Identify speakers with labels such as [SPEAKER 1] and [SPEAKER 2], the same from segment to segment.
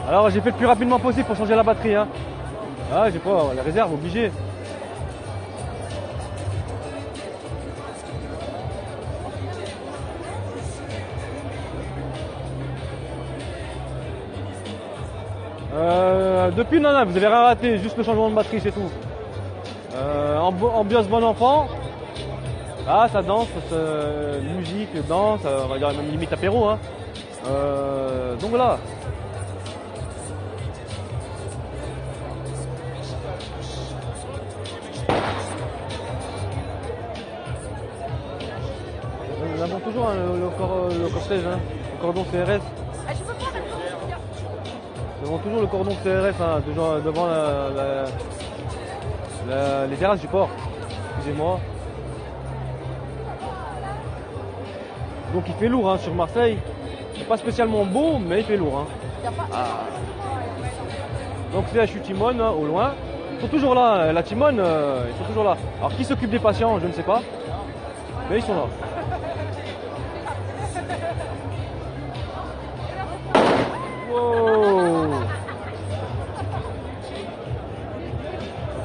[SPEAKER 1] Alors j'ai fait le plus rapidement possible pour changer la batterie. Hein. Ah, j'ai pas la réserve, obligé. Depuis, non, vous avez rien raté, juste le changement de batterie, c'est tout. Ambiance bon enfant. Ah, ça danse, musique, danse, on va dire même limite apéro. Hein. Donc voilà. Nous avons toujours hein, le cortège, hein, le cordon CRS. Nous avons toujours le cordon CRS hein, devant les terrasses du port. Excusez-moi. Donc il fait lourd hein, sur Marseille. C'est pas spécialement beau, mais il fait lourd. Hein. Ah. Donc c'est HU Timone hein, au loin. Ils sont toujours là, la Timone, ils sont toujours là. Alors qui s'occupe des patients, je ne sais pas. Mais ils sont là. Wow.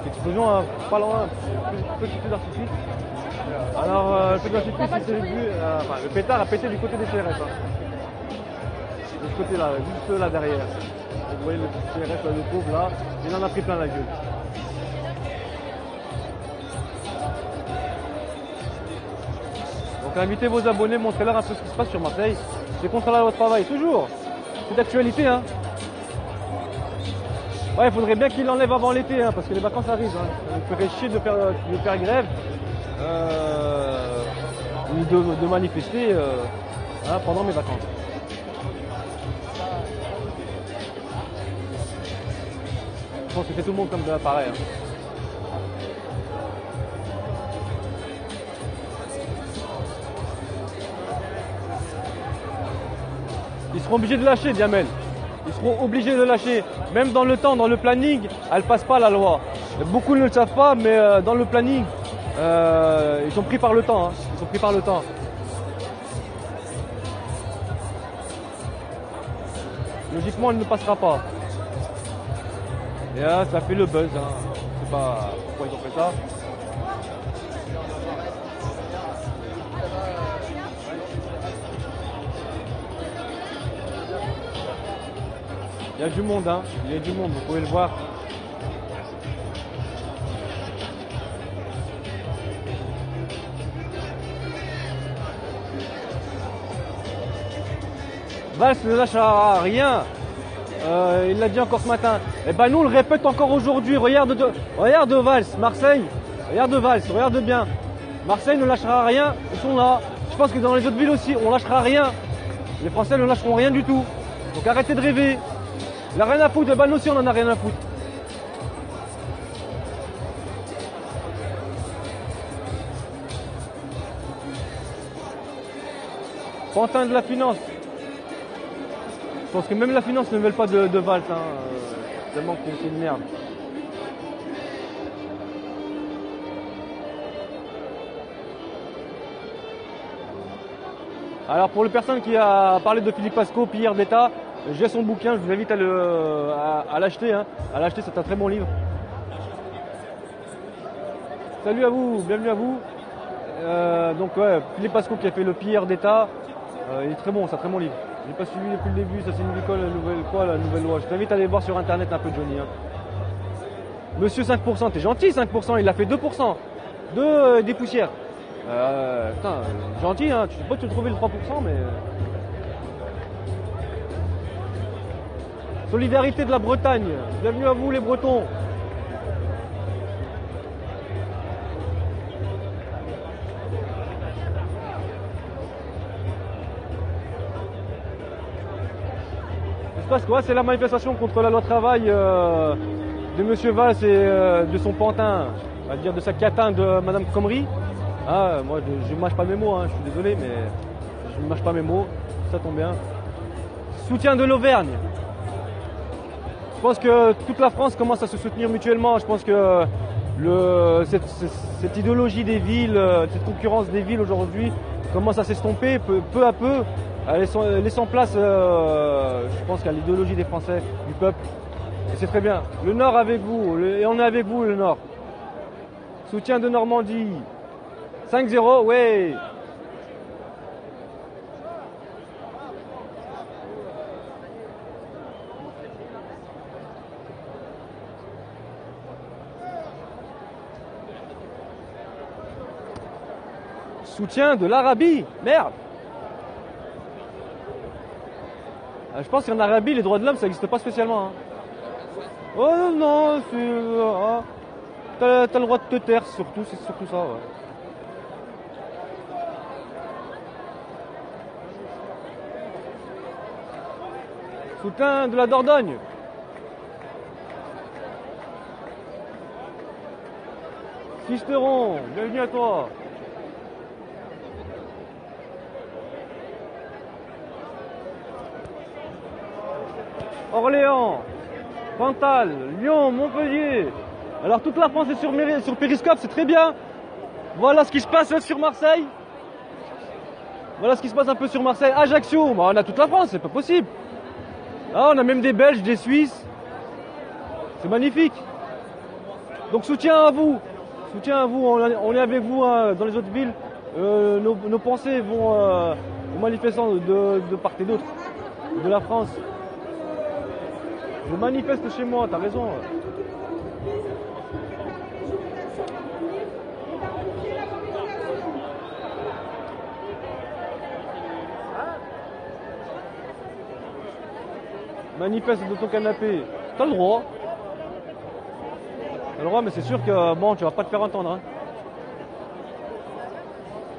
[SPEAKER 1] Explosion hein, pas loin, petit feu d'artifice. Alors le feu d'artifice c'est le pétard a pété du côté des CRS. Hein. De ce côté là, juste là derrière. Vous voyez le CRS là, le pauvre là, il en a pris plein la gueule. Donc invitez vos abonnés, montrez-leur un peu ce qui se passe sur Marseille. C'est contre la loi de travail, toujours. C'est d'actualité hein. Ouais, il faudrait bien qu'il l'enlève avant l'été, hein, parce que les vacances arrivent. Hein. Il ferait chier de faire grève ou de manifester hein, pendant mes vacances. Je pense que c'est tout le monde comme pareil. Hein. Ils seront obligés de lâcher, Diamel. Ils seront obligés de lâcher. Même dans le temps, dans le planning, elle passe pas la loi. Beaucoup ne le savent pas, mais dans le planning, ils sont pris par le temps. Hein. Ils sont pris par le temps. Logiquement, elle ne passera pas. Et là, ça fait le buzz. Hein. Je sais pas pourquoi ils ont fait ça. Il y a du monde, hein. Il y a du monde, vous pouvez le voir. Valls ne lâchera rien. Il l'a dit encore ce matin. Et ben nous on le répète encore aujourd'hui. Regarde Valls, Marseille. Regarde Valls, regarde bien. Marseille ne lâchera rien. Ils sont là. Je pense que dans les autres villes aussi, on lâchera rien. Les Français ne lâcheront rien du tout. Donc arrêtez de rêver. Il n'a rien à foutre, ben nous aussi on en a rien à foutre. Pantin de la finance. Je pense que même la finance ne veut pas de Valls. Hein. Tellement que c'est une merde. Alors pour les personnes qui a parlé de Philippe Pasco, pilleur d'État, j'ai son bouquin, je vous invite à l'acheter. Hein. À l'acheter, c'est un très bon livre. Salut à vous, bienvenue à vous. Donc ouais, Philippe Pasco qui a fait le pilleur d'État, il est très bon, c'est un très bon livre. Je n'ai pas suivi depuis le début, ça signifie quoi la nouvelle loi. Je t'invite à aller voir sur internet un peu Johnny. Hein. Monsieur 5%, t'es gentil 5%, il a fait 2% des poussières. Putain, gentil, hein, tu peux pas te trouver le 3%, mais... Solidarité de la Bretagne, bienvenue à vous les Bretons. Il se passe quoi? C'est la manifestation contre la loi travail de Monsieur Valls et de son pantin, on va dire de sa catin de Madame Khomri. Ah, moi je ne mâche pas mes mots, hein, je suis désolé, mais je ne mâche pas mes mots, ça tombe bien. Soutien de l'Auvergne. Je pense que toute la France commence à se soutenir mutuellement. Je pense que cette idéologie des villes, cette concurrence des villes aujourd'hui commence à s'estomper peu à peu. laissent en place, je pense, qu'à l'idéologie des Français, du peuple. Et c'est très bien. Le Nord avec vous, et on est avec vous, le Nord. Soutien de Normandie. 5-0, ouais. Soutien de l'Arabie, merde. Je pense qu'en Arabie, les droits de l'homme, ça n'existe pas spécialement. Hein. Oh non, t'as le droit de te taire, surtout, c'est surtout ça. Ouais. Soutien de la Dordogne. Sisteron, bienvenue à toi. Orléans, Cantal, Lyon, Montpellier. Alors toute la France est sur Périscope, c'est très bien. Voilà ce qui se passe sur Marseille. Voilà ce qui se passe un peu sur Marseille. Ajaccio, bah, on a toute la France, c'est pas possible. Ah, on a même des Belges, des Suisses. C'est magnifique. Donc soutien à vous. Soutien à vous, on est avec vous hein, dans les autres villes. Nos pensées vont aux manifestants de part et d'autre de la France. Je manifeste chez moi, t'as raison. Manifeste de ton canapé. T'as le droit. T'as le droit, mais c'est sûr que bon, tu vas pas te faire entendre. Hein.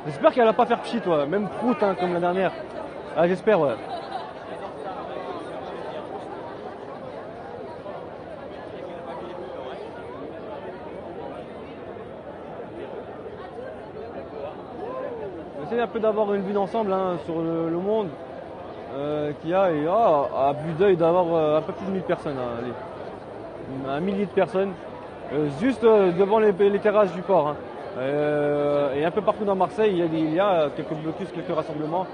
[SPEAKER 1] J'espère qu'elle va pas faire pchit, toi. Même prout, hein, comme la dernière. Ah, j'espère, ouais. J'essaie un peu d'avoir une vue d'ensemble hein, sur le monde qu'il y a. Et à vue d'œil d'avoir un peu plus de 1000 personnes. Hein, allez. Un millier de personnes. Juste devant les terrasses du port. Hein. Et un peu partout dans Marseille, il y a quelques blocus, quelques rassemblements,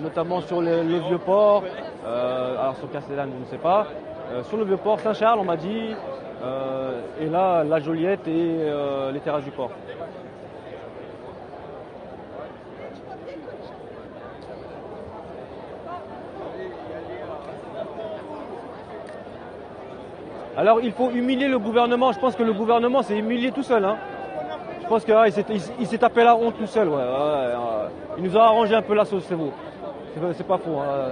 [SPEAKER 1] notamment sur le vieux port, alors sur Castellane, je ne sais pas, sur le vieux port, Saint-Charles, on m'a dit, et là, la Joliette et les terrasses du port. Alors il faut humilier le gouvernement, je pense que le gouvernement s'est humilié tout seul. Hein. Je pense qu'il s'est tapé la honte tout seul. Ouais. Il nous a arrangé un peu la sauce, c'est beau. C'est pas faux. Hein.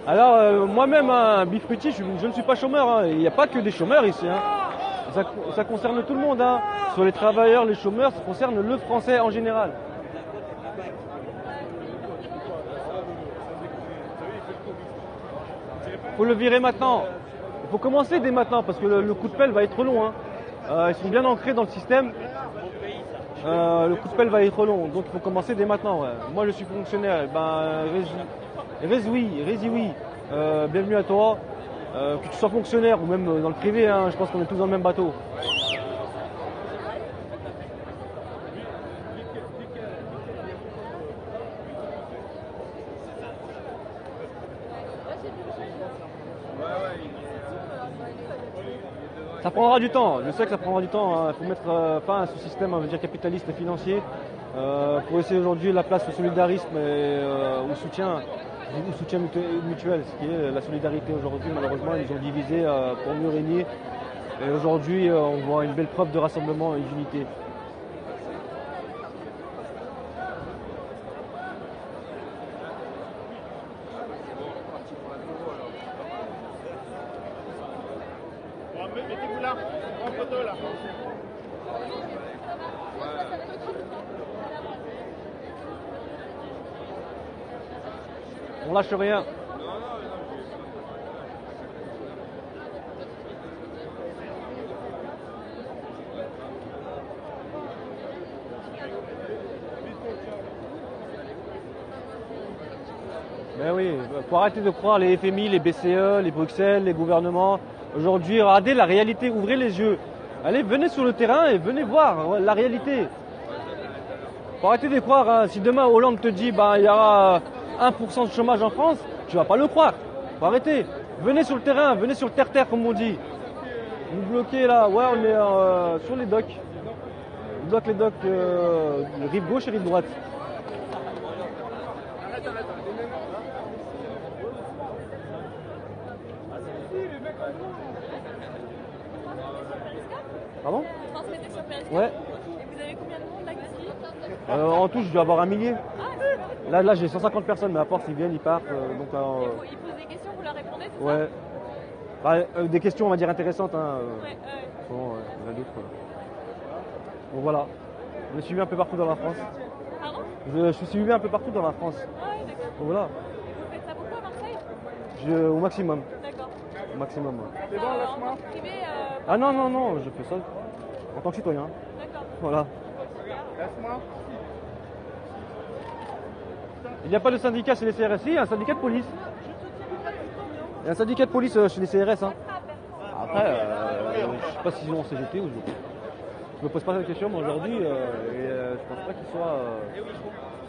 [SPEAKER 1] Alors moi-même, hein, Bifruti, je ne suis pas chômeur. Hein. Il n'y a pas que des chômeurs ici. Hein. Ça concerne tout le monde. Hein. Sur les travailleurs, les chômeurs, ça concerne le français en général. Il faut le virer maintenant. Il faut commencer dès maintenant parce que le coup de pelle va être long. Hein. Ils sont bien ancrés dans le système. Le coup de pelle va être long. Donc il faut commencer dès maintenant. Ouais. Moi je suis fonctionnaire. Ben, oui. Bienvenue à toi. Que tu sois fonctionnaire ou même dans le privé, hein, je pense qu'on est tous dans le même bateau. Ça prendra du temps, je sais que ça prendra du temps. Il faut mettre fin à ce système, on va dire, capitaliste et financier pour essayer aujourd'hui la place au solidarisme et au soutien mutuel, ce qui est la solidarité aujourd'hui. Malheureusement, ils ont divisé pour mieux régner. Et aujourd'hui, on voit une belle preuve de rassemblement et d'unité.
[SPEAKER 2] Mettez-vous là, en photo là.
[SPEAKER 1] On lâche rien. Mais oui, faut arrêter de croire les FMI, les BCE, les Bruxelles, les gouvernements. Aujourd'hui, regardez la réalité, ouvrez les yeux. Allez, venez sur le terrain et venez voir la réalité. Faut arrêter de croire, hein. Si demain Hollande te dit bah il y aura 1% de chômage en France, tu vas pas le croire. Faut arrêter. Venez sur le terrain, venez sur le terre-terre comme on dit. Vous bloquez là, ouais on est sur les docks. On bloque les docks, rive gauche et rive droite. Pardon?
[SPEAKER 2] Vous transmettez sur Periscope?
[SPEAKER 1] Ouais.
[SPEAKER 2] Et vous avez combien de monde là ici?
[SPEAKER 1] En tout, je dois avoir 1 millier. Là j'ai 150 personnes, mais à part s'ils viennent, ils partent.
[SPEAKER 2] Ils posent des questions, vous leur répondez, c'est ça?
[SPEAKER 1] Ouais. Bah, des questions, on va dire, intéressantes. Hein.
[SPEAKER 2] Ouais.
[SPEAKER 1] Bon, il y en a d'autres. Bon, voilà. Je suis suivi un peu partout dans la France.
[SPEAKER 2] Pardon?
[SPEAKER 1] Je suis suivi un peu partout dans la France.
[SPEAKER 2] Ah ouais, d'accord.
[SPEAKER 1] Donc voilà.
[SPEAKER 2] Vous faites ça beaucoup à Marseille?
[SPEAKER 1] Au maximum.
[SPEAKER 2] D'accord.
[SPEAKER 1] Au maximum. Ouais.
[SPEAKER 2] C'est bon, en tant que privé,
[SPEAKER 1] Ah non, non, non, je fais ça en tant que citoyen.
[SPEAKER 2] d'accord.
[SPEAKER 1] Voilà. Il n'y a pas de syndicat chez les CRS, il y a un syndicat de police. Il y a un syndicat de police chez les CRS. Hein. Après, je ne sais pas s'ils ont en CGT ou je me pose pas la question, mais aujourd'hui, je pense pas qu'ils soient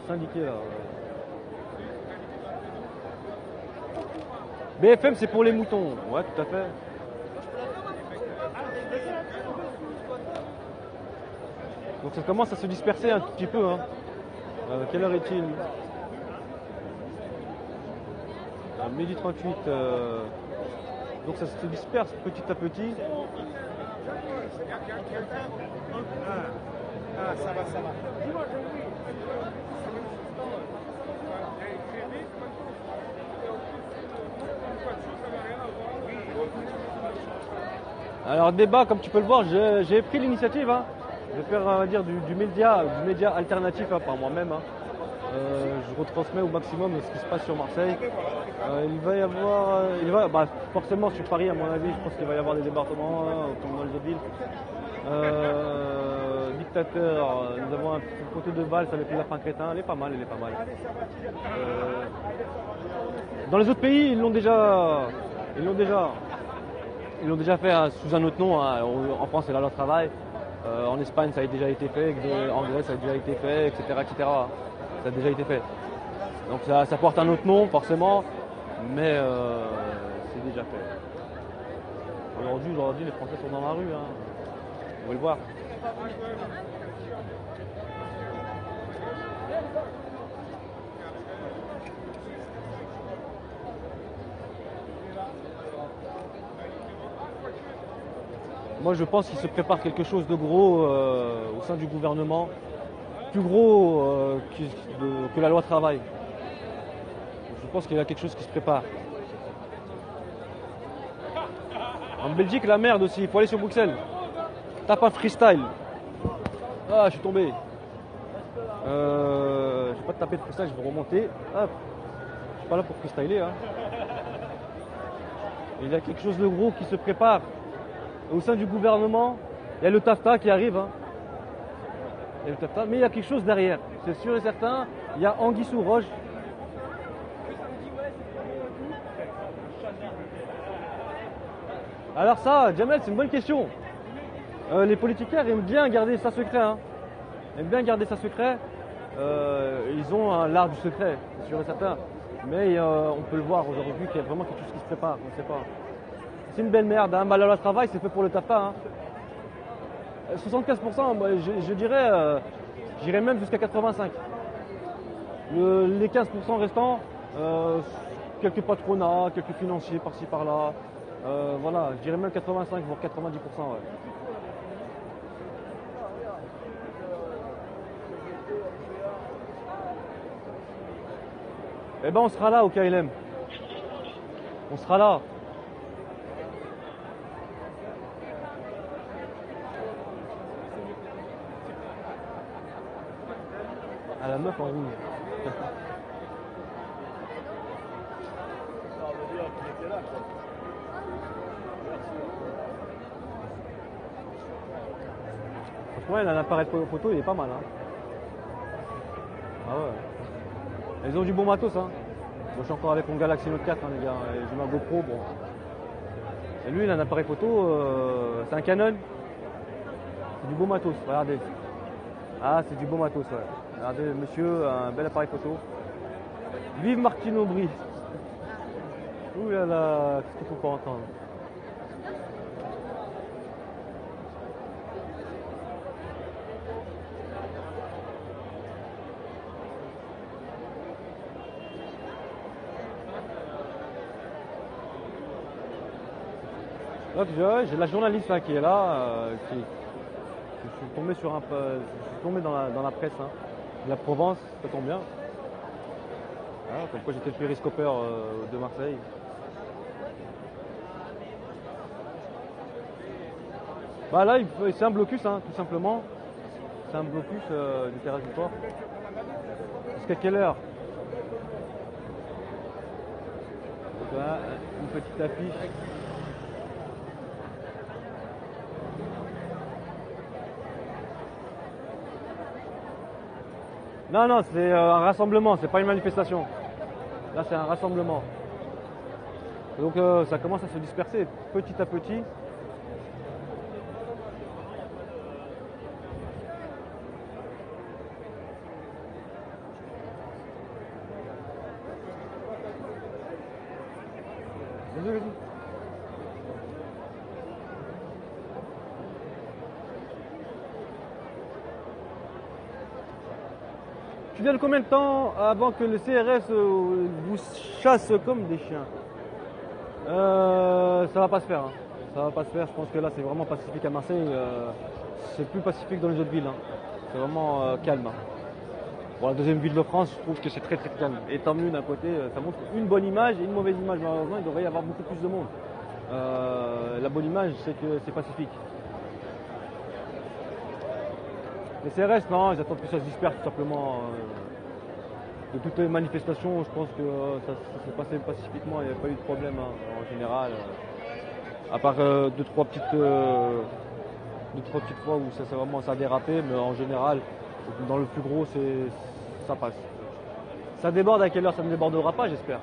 [SPEAKER 1] syndiqués là. BFM, c'est pour les moutons. Ouais, tout à fait. Donc ça commence à se disperser un petit peu. Hein. Quelle heure est-il? Midi 38. Donc ça se disperse petit à petit.
[SPEAKER 3] Ça va, ça va.
[SPEAKER 1] Alors débat, comme tu peux le voir, j'ai pris l'initiative hein, de faire on va dire, du média alternatif hein, par moi-même. Hein. Je retransmets au maximum ce qui se passe sur Marseille. Il va y avoir, forcément sur Paris à mon avis, je pense qu'il va y avoir des départements comme dans les autres villes. Dictateur, nous avons un petit côté de valse avec le lapin crétin, elle est pas mal, elle est pas mal. Dans les autres pays, ils l'ont déjà fait hein, sous un autre nom. Hein. En France, c'est la loi travail. En Espagne, ça a déjà été fait. En Grèce, ça a déjà été fait, etc., etc. Ça a déjà été fait. Donc ça porte un autre nom, forcément, mais c'est déjà fait. Aujourd'hui, les Français sont dans la rue. Hein. Vous pouvez le voir. Moi, je pense qu'il se prépare quelque chose de gros au sein du gouvernement, plus gros que la loi travail. Je pense qu'il y a quelque chose qui se prépare. En Belgique, la merde aussi, il faut aller sur Bruxelles. Tape un freestyle. Ah, je suis tombé. Je vais pas te taper de freestyle, je vais remonter. Hop. Je suis pas là pour freestyler. Hein. Il y a quelque chose de gros qui se prépare. Au sein du gouvernement, il y a le TAFTA qui arrive. Hein. Il y a le TAFTA, mais il y a quelque chose derrière. C'est sûr et certain. Il y a Anguille sous roche. Alors ça, Jamel, c'est une bonne question. Les politiciens aiment bien garder ça secret. Hein. Aiment bien garder ça secret. Ils ont l'art du secret, c'est sûr et certain. Mais on peut le voir aujourd'hui qu'il y a vraiment quelque chose qui se prépare. On ne sait pas. C'est une belle merde. Hein. Mal à la travail, c'est fait pour le TAFTA. Hein. 75%, moi, je dirais, j'irais même jusqu'à 85%. Les 15% restants, quelques patronats, quelques financiers par-ci par-là. Voilà, je dirais même 85 voire 90%. Ouais. Eh ben on sera là au KLM. On sera là. À la meuf en rouge. Franchement, il a un appareil photo, il est pas mal. Hein. Ah ouais. Ils ont du bon matos. Hein. Bon, je suis encore avec mon Galaxy Note 4, hein, les gars. J'ai ma GoPro. Bon. Et lui, il a un appareil photo. C'est un Canon. C'est du beau matos. Regardez. Ah, c'est du beau matos, ouais. Regardez, monsieur, un bel appareil photo. Vive Martine Aubry. Ouh là là, qu'est-ce qu'il faut pas entendre. Donc j'ai la journaliste là, qui est là, je suis tombé sur je suis tombé dans la presse, hein, de la Provence, ça tombe bien. Ah, comme quoi j'étais le périscopeur de Marseille. Bah là, c'est un blocus, hein, tout simplement. C'est un blocus du terrain du port. Jusqu'à quelle heure? Donc là, une petite affiche. Non, non, c'est un rassemblement, c'est pas une manifestation. Là, c'est un rassemblement. Donc ça commence à se disperser petit à petit. Vas-y, vas-y. Tu donnes combien de temps avant que le CRS vous chasse comme des chiens? Ça va pas se faire, hein. Ça va pas se faire. Je pense que là c'est vraiment pacifique à Marseille. C'est plus pacifique dans les autres villes, hein. C'est vraiment calme, hein. Bon, la deuxième ville de France, je trouve que c'est très très calme. Et tant mieux d'un côté, ça montre une bonne image et une mauvaise image. Malheureusement, il devrait y avoir beaucoup plus de monde. La bonne image, c'est que c'est pacifique. Les CRS, non, ils attendent que ça se disperse tout simplement. De toutes les manifestations, je pense que ça s'est passé pacifiquement, il n'y avait pas eu de problème, hein, en général. À part deux, trois petites fois où ça a dérapé, mais en général, dans le plus gros, ça passe. Ça déborde à quelle heure? Ça ne débordera pas, j'espère.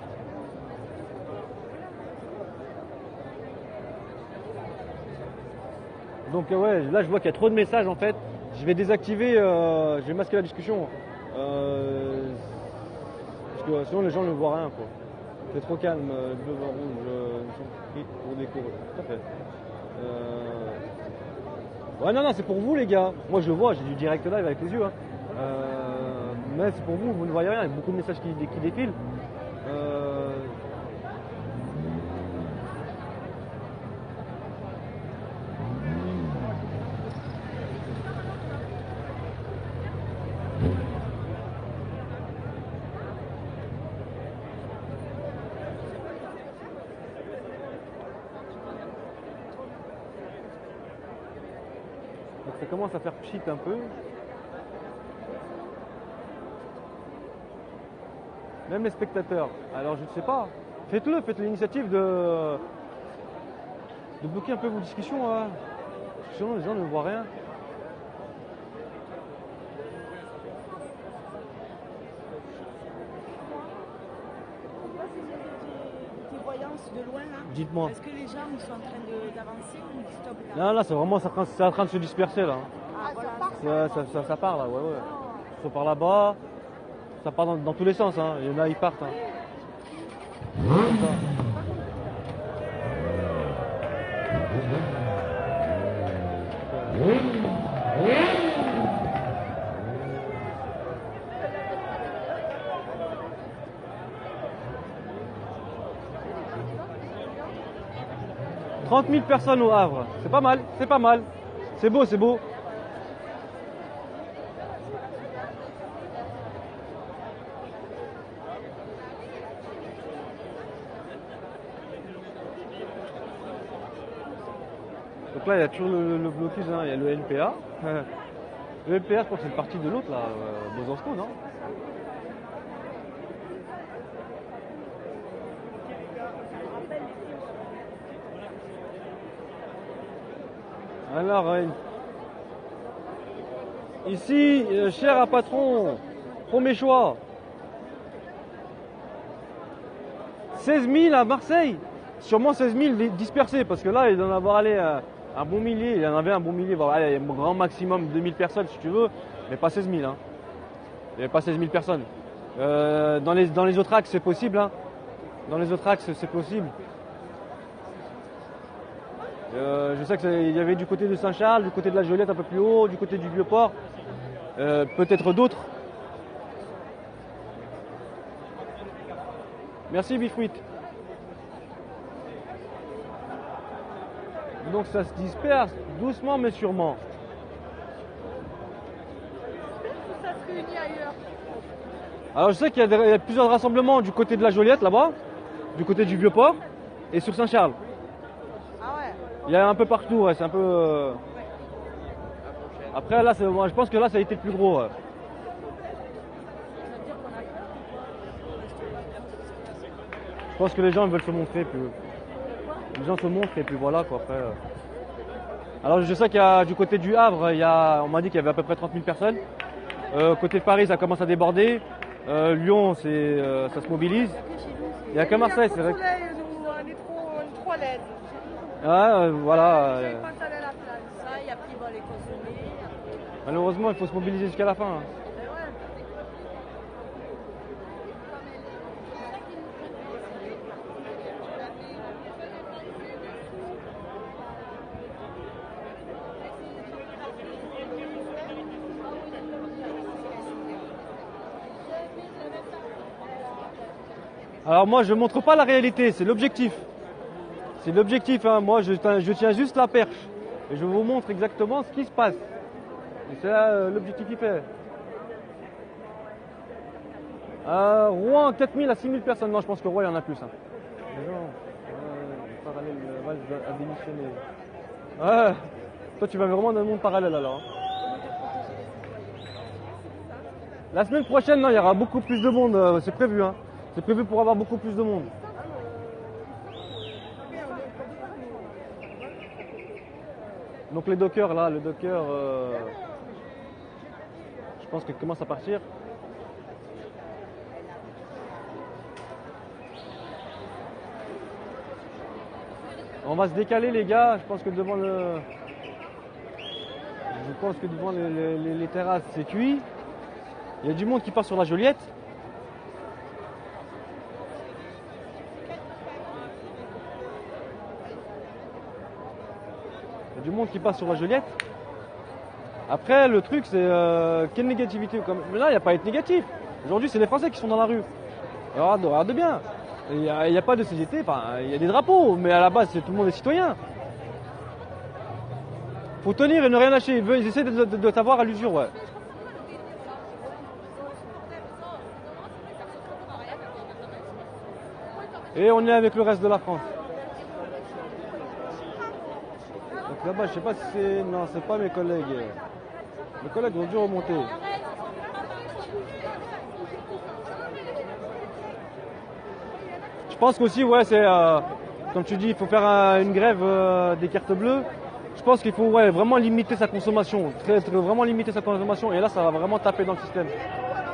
[SPEAKER 1] Donc ouais, là je vois qu'il y a trop de messages en fait. Je vais désactiver, je vais masquer la discussion. Parce que sinon les gens ne voient rien quoi. C'est trop calme, bleu, blanc, rouge, pour déco. Tout à fait. Ouais non, c'est pour vous les gars. Moi je le vois, j'ai du direct live avec les yeux. Hein. Mais c'est pour vous, vous ne voyez rien, il y a beaucoup de messages qui défilent. Donc ça commence à faire pchit un peu. Même les spectateurs. Alors je ne sais pas. Faites l'initiative de bloquer un peu vos discussions. Hein. Sinon les gens ne voient rien.
[SPEAKER 3] Des voyances de loin là.
[SPEAKER 1] Dites-moi.
[SPEAKER 3] Est-ce que les gens ils sont en train d'avancer ou ils stoppent là?
[SPEAKER 1] Non, là c'est vraiment c'est en train de se disperser là.
[SPEAKER 3] Ah, voilà.
[SPEAKER 1] Ça part là, ouais. Ça part là-bas. Ça part dans tous les sens, hein. Il y en a, ils partent. Hein. Comme ça. « 30 000 personnes au Havre, c'est pas mal, c'est pas mal. C'est beau, c'est beau. » Donc là, il y a toujours le blocus, hein. Il y a le NPA. Le NPA, je pense que c'est le parti de l'autre, là, Besançon, non? Alors, ici, cher à patron, premier choix. 16 000 à Marseille. Sûrement 16 000 dispersés, parce que là, il doit en avoir allé un bon millier. Il y en avait un bon millier, allez, un grand maximum 2000 personnes si tu veux. Mais pas 16 000. Hein. Il n'y avait pas 16 000 personnes. Dans les autres axes, c'est possible. Hein. Dans les autres axes, c'est possible. Je sais qu'il y avait du côté de Saint-Charles, du côté de la Joliette un peu plus haut, du côté du Vieux-Port. Peut-être d'autres. Merci Bifruit. Donc ça se disperse doucement mais sûrement.
[SPEAKER 2] Ça se réunit ailleurs.
[SPEAKER 1] Alors je sais qu'il y a plusieurs rassemblements du côté de la Joliette là-bas, du côté du Vieux-Port et sur Saint-Charles.
[SPEAKER 3] Ah ouais.
[SPEAKER 1] Il y a un peu partout, ouais, c'est un peu... Après là, moi, je pense que là ça a été le plus gros. Ouais. Je pense que les gens veulent se montrer, puis les gens se montrent et puis voilà quoi après. Alors je sais qu'il y a du côté du Havre, on m'a dit qu'il y avait à peu près 30 000 personnes. Côté de Paris, ça commence à déborder. Lyon, ça se mobilise. Il n'y a qu'à Marseille, c'est vrai.
[SPEAKER 2] On est trop à l'aise.
[SPEAKER 1] Ouais, voilà.
[SPEAKER 2] Quand aller à la plage.
[SPEAKER 3] Ça, il y a pris les consommer.
[SPEAKER 1] Malheureusement, il faut se mobiliser jusqu'à la fin. Hein. Alors moi je ne montre pas la réalité, c'est l'objectif. C'est l'objectif, hein. Moi je tiens juste la perche. Et je vous montre exactement ce qui se passe. Et c'est là l'objectif qui fait. Rouen, 4 000 à 6 000 personnes. Non, je pense que Rouen il y en a plus. Hein. Les gens, parallèle, Valls a démissionné. Ouais. Toi tu vas vraiment dans le monde parallèle alors. Hein. La semaine prochaine, non, il y aura beaucoup plus de monde, c'est prévu. Hein. C'est prévu pour avoir beaucoup plus de monde. Donc les dockers là, le docker, je pense qu'il commence à partir. On va se décaler les gars, je pense que devant les terrasses c'est cuit. Il y a du monde qui part sur la Joliette. Il y a du monde qui passe sur la Joliette. Après, le truc, c'est quelle négativité. Mais là, il n'y a pas à être négatif. Aujourd'hui, c'est les Français qui sont dans la rue. Regarde bien. Il n'y a pas de CGT, il y a des drapeaux, mais à la base, tout le monde est citoyen. Faut tenir et ne rien lâcher. Ils essaient de t'avoir à l'usure, ouais. Et on est avec le reste de la France. Donc là-bas, je sais pas si c'est... Non, c'est pas mes collègues. Mes collègues ont dû remonter. Je pense qu'aussi, ouais, c'est... comme tu dis, il faut faire une grève des cartes bleues. Je pense qu'il faut vraiment limiter sa consommation. Vraiment limiter sa consommation. Et là, ça va vraiment taper dans le système.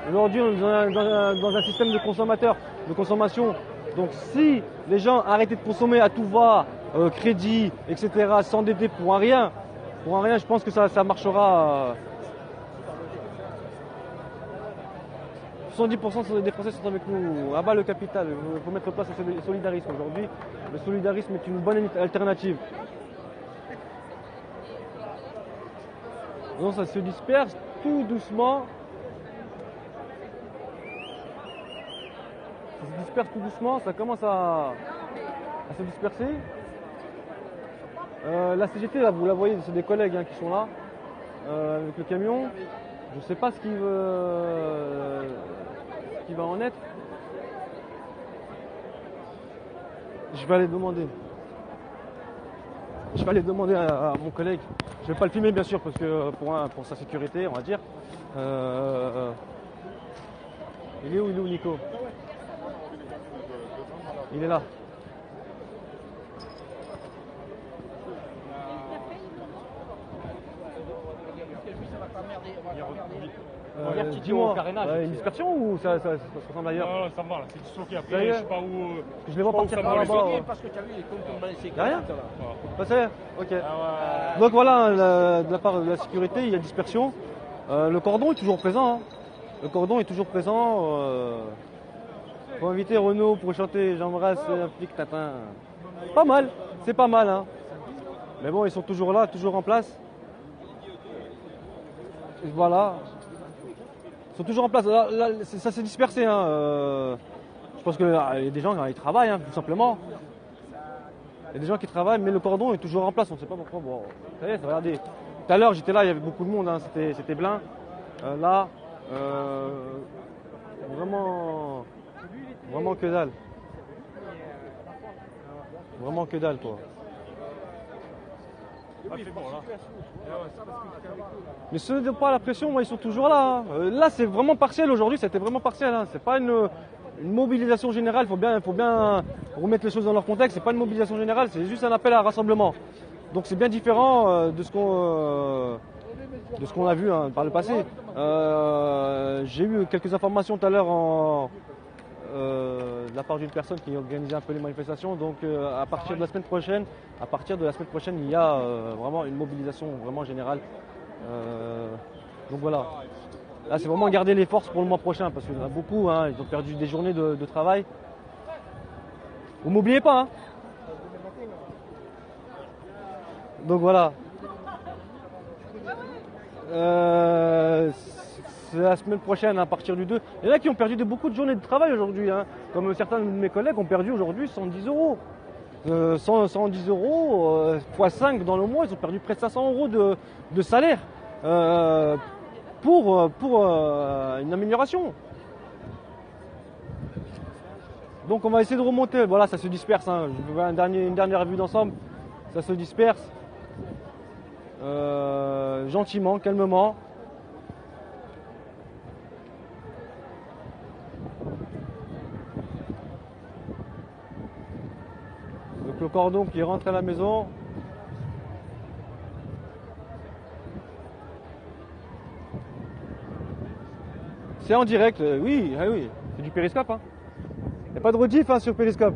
[SPEAKER 1] Aujourd'hui, on est dans un système de consommateurs, de consommation. Donc si les gens arrêtaient de consommer à tout va, crédit, etc., s'endetter pour un rien, je pense que ça marchera. 70% des Français sont avec nous. À bas le capital, il faut mettre place au solidarisme aujourd'hui. Le solidarisme est une bonne alternative. Donc ça se disperse tout doucement. Ça se disperse tout doucement, ça commence à se disperser. La CGT, là, vous la voyez, c'est des collègues qui sont là, avec le camion. Je ne sais pas ce qui va en être. Je vais aller demander. À mon collègue. Je ne vais pas le filmer bien sûr parce que pour sa sécurité, on va dire. Il est où Nico? Il est là. Dis-moi, une dispersion ou ça se ressemble ailleurs?
[SPEAKER 4] Non, ça va, c'est disloqué après,
[SPEAKER 1] Ça y est.
[SPEAKER 4] je sais pas où.
[SPEAKER 1] Parce que je les vois partir par là-bas.
[SPEAKER 5] Parce que tu as vu les comptes
[SPEAKER 1] Y'a rien?
[SPEAKER 5] là.
[SPEAKER 1] Ça c'est? Ok.
[SPEAKER 4] Ah ouais.
[SPEAKER 1] Donc voilà, de la part de la sécurité, il y a dispersion. Le cordon est toujours présent. Hein. Le cordon est toujours présent. Faut inviter Renaud pour chanter J'embrasse un flic tatin. Pas mal, c'est pas mal. Hein. Mais bon, ils sont toujours là, toujours en place. Et voilà. Ils sont toujours en place. Là, ça s'est dispersé. Hein. Je pense qu'il y a des gens qui travaillent, hein, tout simplement. Il y a des gens qui travaillent, mais le cordon est toujours en place. On ne sait pas pourquoi. Bon, vous savez, regardez. Tout à l'heure, j'étais là, il y avait beaucoup de monde. Hein, c'était plein. Là, vraiment que dalle. Vraiment que dalle, quoi. Mais ce n'est pas la pression, moi, ils sont toujours là. Hein. Là, c'est vraiment partiel aujourd'hui, c'était vraiment partiel. Hein. C'est pas une mobilisation générale, il faut bien remettre les choses dans leur contexte. C'est pas une mobilisation générale, c'est juste un appel à un rassemblement. Donc c'est bien différent de ce qu'on a vu hein, par le passé. J'ai eu quelques informations tout à l'heure de la part d'une personne qui organisait un peu les manifestations. Donc à partir de la semaine prochaine, il y a vraiment une mobilisation vraiment générale. Donc voilà. Là, c'est vraiment garder les forces pour le mois prochain parce qu'il y en a beaucoup, hein, ils ont perdu des journées de travail. Vous m'oubliez pas, hein. Donc voilà. C'est la semaine prochaine, à partir du 2. Il y en a qui ont perdu beaucoup de journées de travail aujourd'hui, hein. Comme certains de mes collègues ont perdu aujourd'hui 110 euros. 110 euros x 5 dans le mois, ils ont perdu près de 500 euros de salaire. Pour une amélioration. Donc on va essayer de remonter. Voilà, ça se disperse. Hein. Je veux une dernière vue d'ensemble. Ça se disperse. Gentiment, calmement. Donc le cordon qui rentre à la maison. C'est en direct, oui, oui, c'est du périscope. Hein. Il n'y a pas de rediff hein, sur périscope.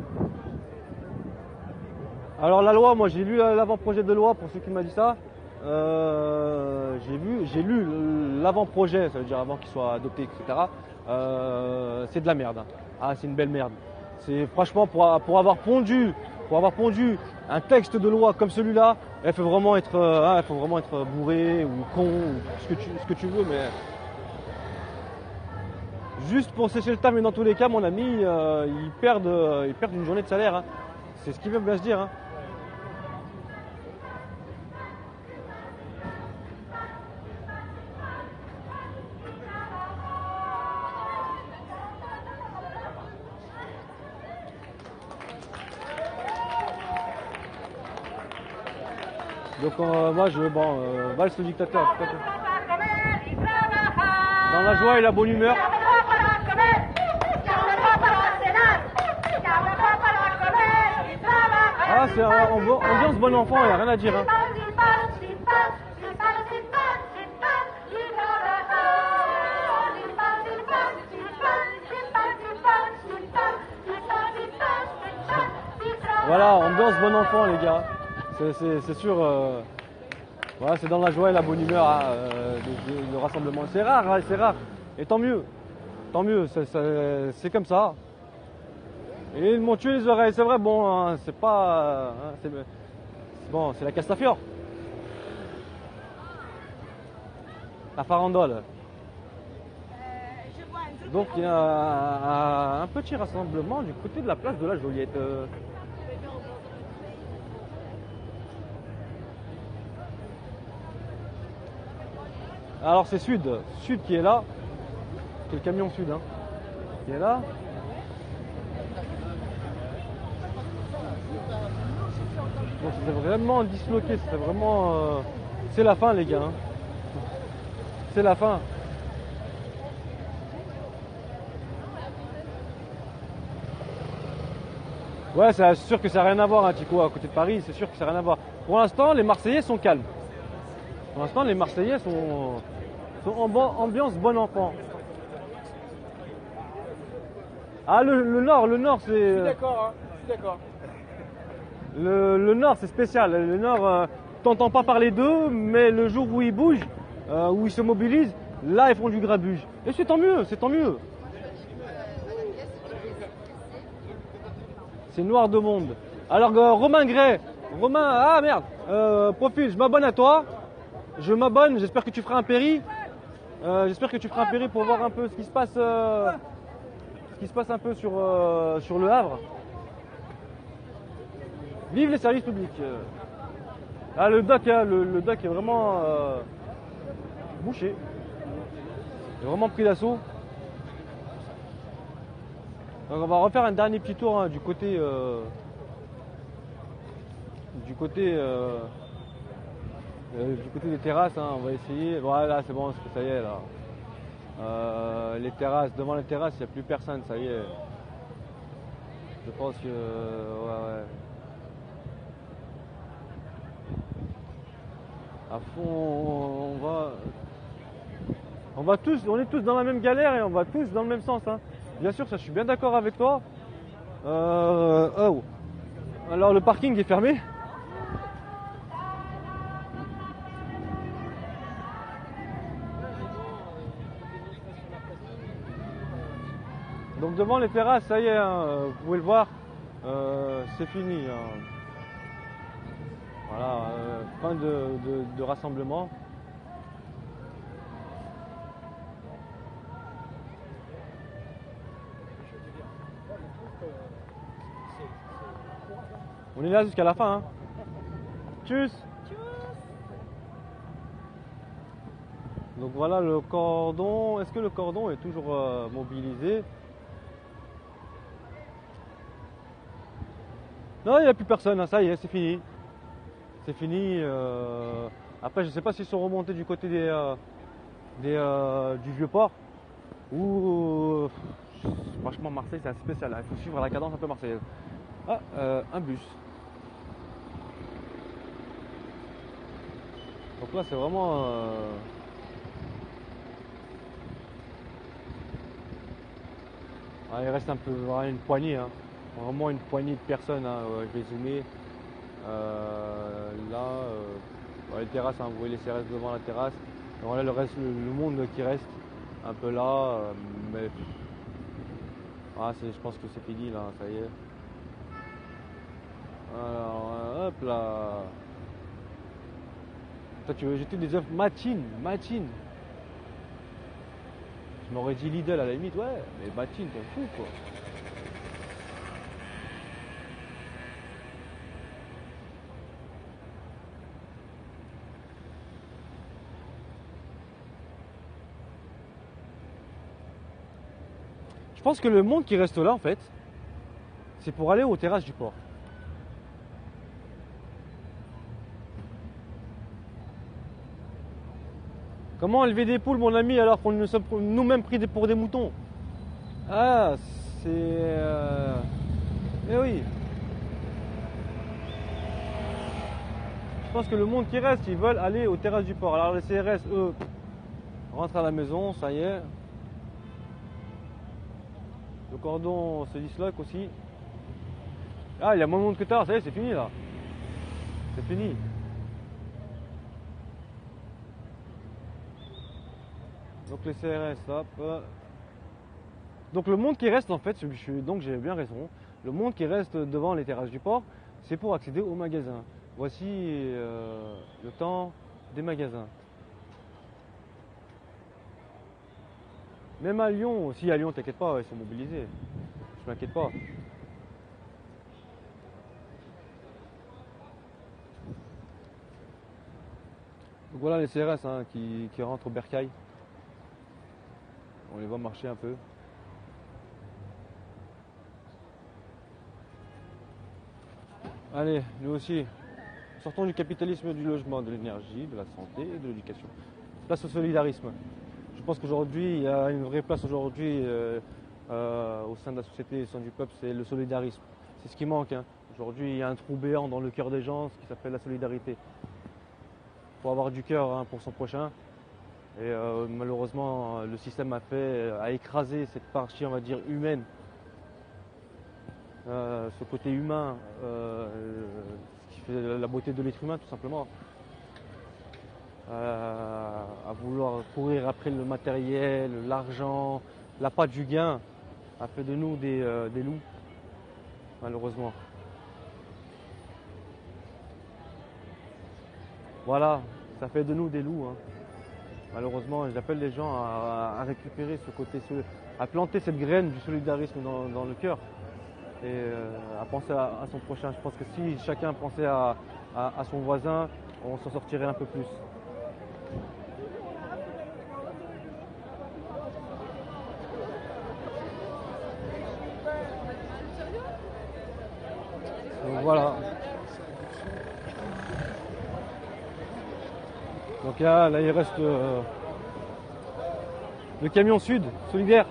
[SPEAKER 1] Alors la loi, moi j'ai lu l'avant-projet de loi pour ceux qui m'ont dit ça. J'ai lu l'avant-projet, ça veut dire avant qu'il soit adopté, etc. C'est de la merde. Hein. Ah, c'est une belle merde. C'est franchement pour avoir pondu un texte de loi comme celui-là, il faut vraiment être bourré ou con ou ce que tu veux, mais juste pour sécher le temps, mais dans tous les cas, mon ami, ils perdent une journée de salaire. Hein. C'est ce qu'ils veulent bien se dire. Hein. Donc moi, Valls le dictateur. Dans la joie et la bonne humeur. Ah, c'est ambiance bon enfant, il n'y a rien à dire. Hein. Voilà, ambiance bon enfant, les gars. C'est sûr. Voilà, c'est dans la joie et la bonne humeur hein, le rassemblement. C'est rare, hein, c'est rare. Et tant mieux. Tant mieux, c'est comme ça. Et ils m'ont tué les oreilles, c'est vrai, bon, hein, c'est pas. Hein, bon, c'est la Castafiore. La farandole. Donc il y a un petit rassemblement du côté de la place de la Joliette. Alors c'est Sud qui est là. C'est le camion Sud hein, qui est là. Donc c'était vraiment disloqué, c'était vraiment... c'est la fin les gars. Hein. C'est la fin. Ouais, c'est sûr que ça n'a rien à voir, hein, Tico, à côté de Paris, c'est sûr que ça n'a rien à voir. Pour l'instant, les Marseillais sont calmes. Pour l'instant, les Marseillais sont en ambiance bon enfant. Ah, le Nord, c'est...
[SPEAKER 5] Je suis d'accord, hein, je suis d'accord.
[SPEAKER 1] Le Nord, c'est spécial. Le Nord, t'entends pas parler d'eux, mais le jour où ils bougent, où ils se mobilisent, là ils font du grabuge. Et c'est tant mieux, c'est tant mieux. C'est noir de monde. Alors Romain Gray, Romain, ah merde, profil, je m'abonne à toi. Je m'abonne, j'espère que tu feras un péri. J'espère que tu feras un péri pour voir un peu ce qui se passe un peu sur le Havre. Vive les services publics. Ah, le dock, hein, le dock est vraiment bouché. Il est vraiment pris d'assaut. Donc on va refaire un dernier petit tour hein, du côté des terrasses. Hein, on va essayer. Voilà, c'est bon, ça y est là. Les terrasses, devant les terrasses, il n'y a plus personne, ça y est. Je pense que ouais. À fond, on est tous dans la même galère et on va tous dans le même sens. Hein. Bien sûr, ça, je suis bien d'accord avec toi. Oh. Alors le parking est fermé. Donc devant les terrasses, ça y est, hein, vous pouvez le voir, c'est fini. Hein. Voilà, fin de rassemblement. On est là jusqu'à la fin. Hein. Tchuss. Donc voilà le cordon. Est-ce que le cordon est toujours mobilisé? Non, il n'y a plus personne, hein, ça y est, c'est fini. C'est fini. Après, je ne sais pas s'ils sont remontés du côté du vieux port. Ou franchement, Marseille, c'est assez spécial. Hein. Il faut suivre la cadence un peu marseillaise. Ah, un bus. Donc là, c'est vraiment. Ah, il reste un peu, une poignée. Hein. Vraiment une poignée de personnes. Hein. Je vais zoomer. Les terrasses, hein, vous voyez les CRS devant la terrasse. Et voilà le reste, le monde qui reste un peu là, mais je pense que c'est fini là, ça y est. Alors, hop là. Toi, tu veux jeter des œufs matines. Je m'aurais dit Lidl à la limite, ouais, mais matines, t'en fous quoi. Je pense que le monde qui reste là, en fait, c'est pour aller aux terrasses du port. Comment élever des poules, mon ami, alors qu'on nous sommes nous-mêmes pris pour des moutons? Ah, c'est... Eh oui. Je pense que le monde qui reste, ils veulent aller aux terrasses du port. Alors les CRS, eux, rentrent à la maison, ça y est. Le cordon se disloque aussi. Ah, il y a moins de monde que tard, ça y est, c'est fini là. C'est fini. Donc les CRS, hop. Donc le monde qui reste en fait, donc j'ai bien raison, le monde qui reste devant les terrasses du port, c'est pour accéder au magasin. Voici le temps des magasins. Même à Lyon, si à Lyon, t'inquiète pas, ils sont mobilisés. Je m'inquiète pas. Donc voilà les CRS hein, qui rentrent au bercail. On les voit marcher un peu. Allez, nous aussi, sortons du capitalisme du logement, de l'énergie, de la santé et de l'éducation. Place au solidarisme. Je pense qu'aujourd'hui, il y a une vraie place aujourd'hui au sein de la société, au sein du peuple, c'est le solidarisme. C'est ce qui manque. Hein. Aujourd'hui, il y a un trou béant dans le cœur des gens, ce qui s'appelle la solidarité. Il faut avoir du cœur hein, pour son prochain. Et malheureusement, le système a écrasé cette partie, on va dire, humaine. Ce côté humain, ce qui fait la beauté de l'être humain, tout simplement. à vouloir courir après le matériel, l'argent, l'appât du gain, a fait de nous des loups, malheureusement. Voilà, ça fait de nous des loups, hein. Malheureusement, j'appelle les gens à récupérer ce côté, à planter cette graine du solidarisme dans le cœur et à penser à son prochain. Je pense que si chacun pensait à son voisin, on s'en sortirait un peu plus. Donc voilà. Donc là il reste le camion sud, solidaire.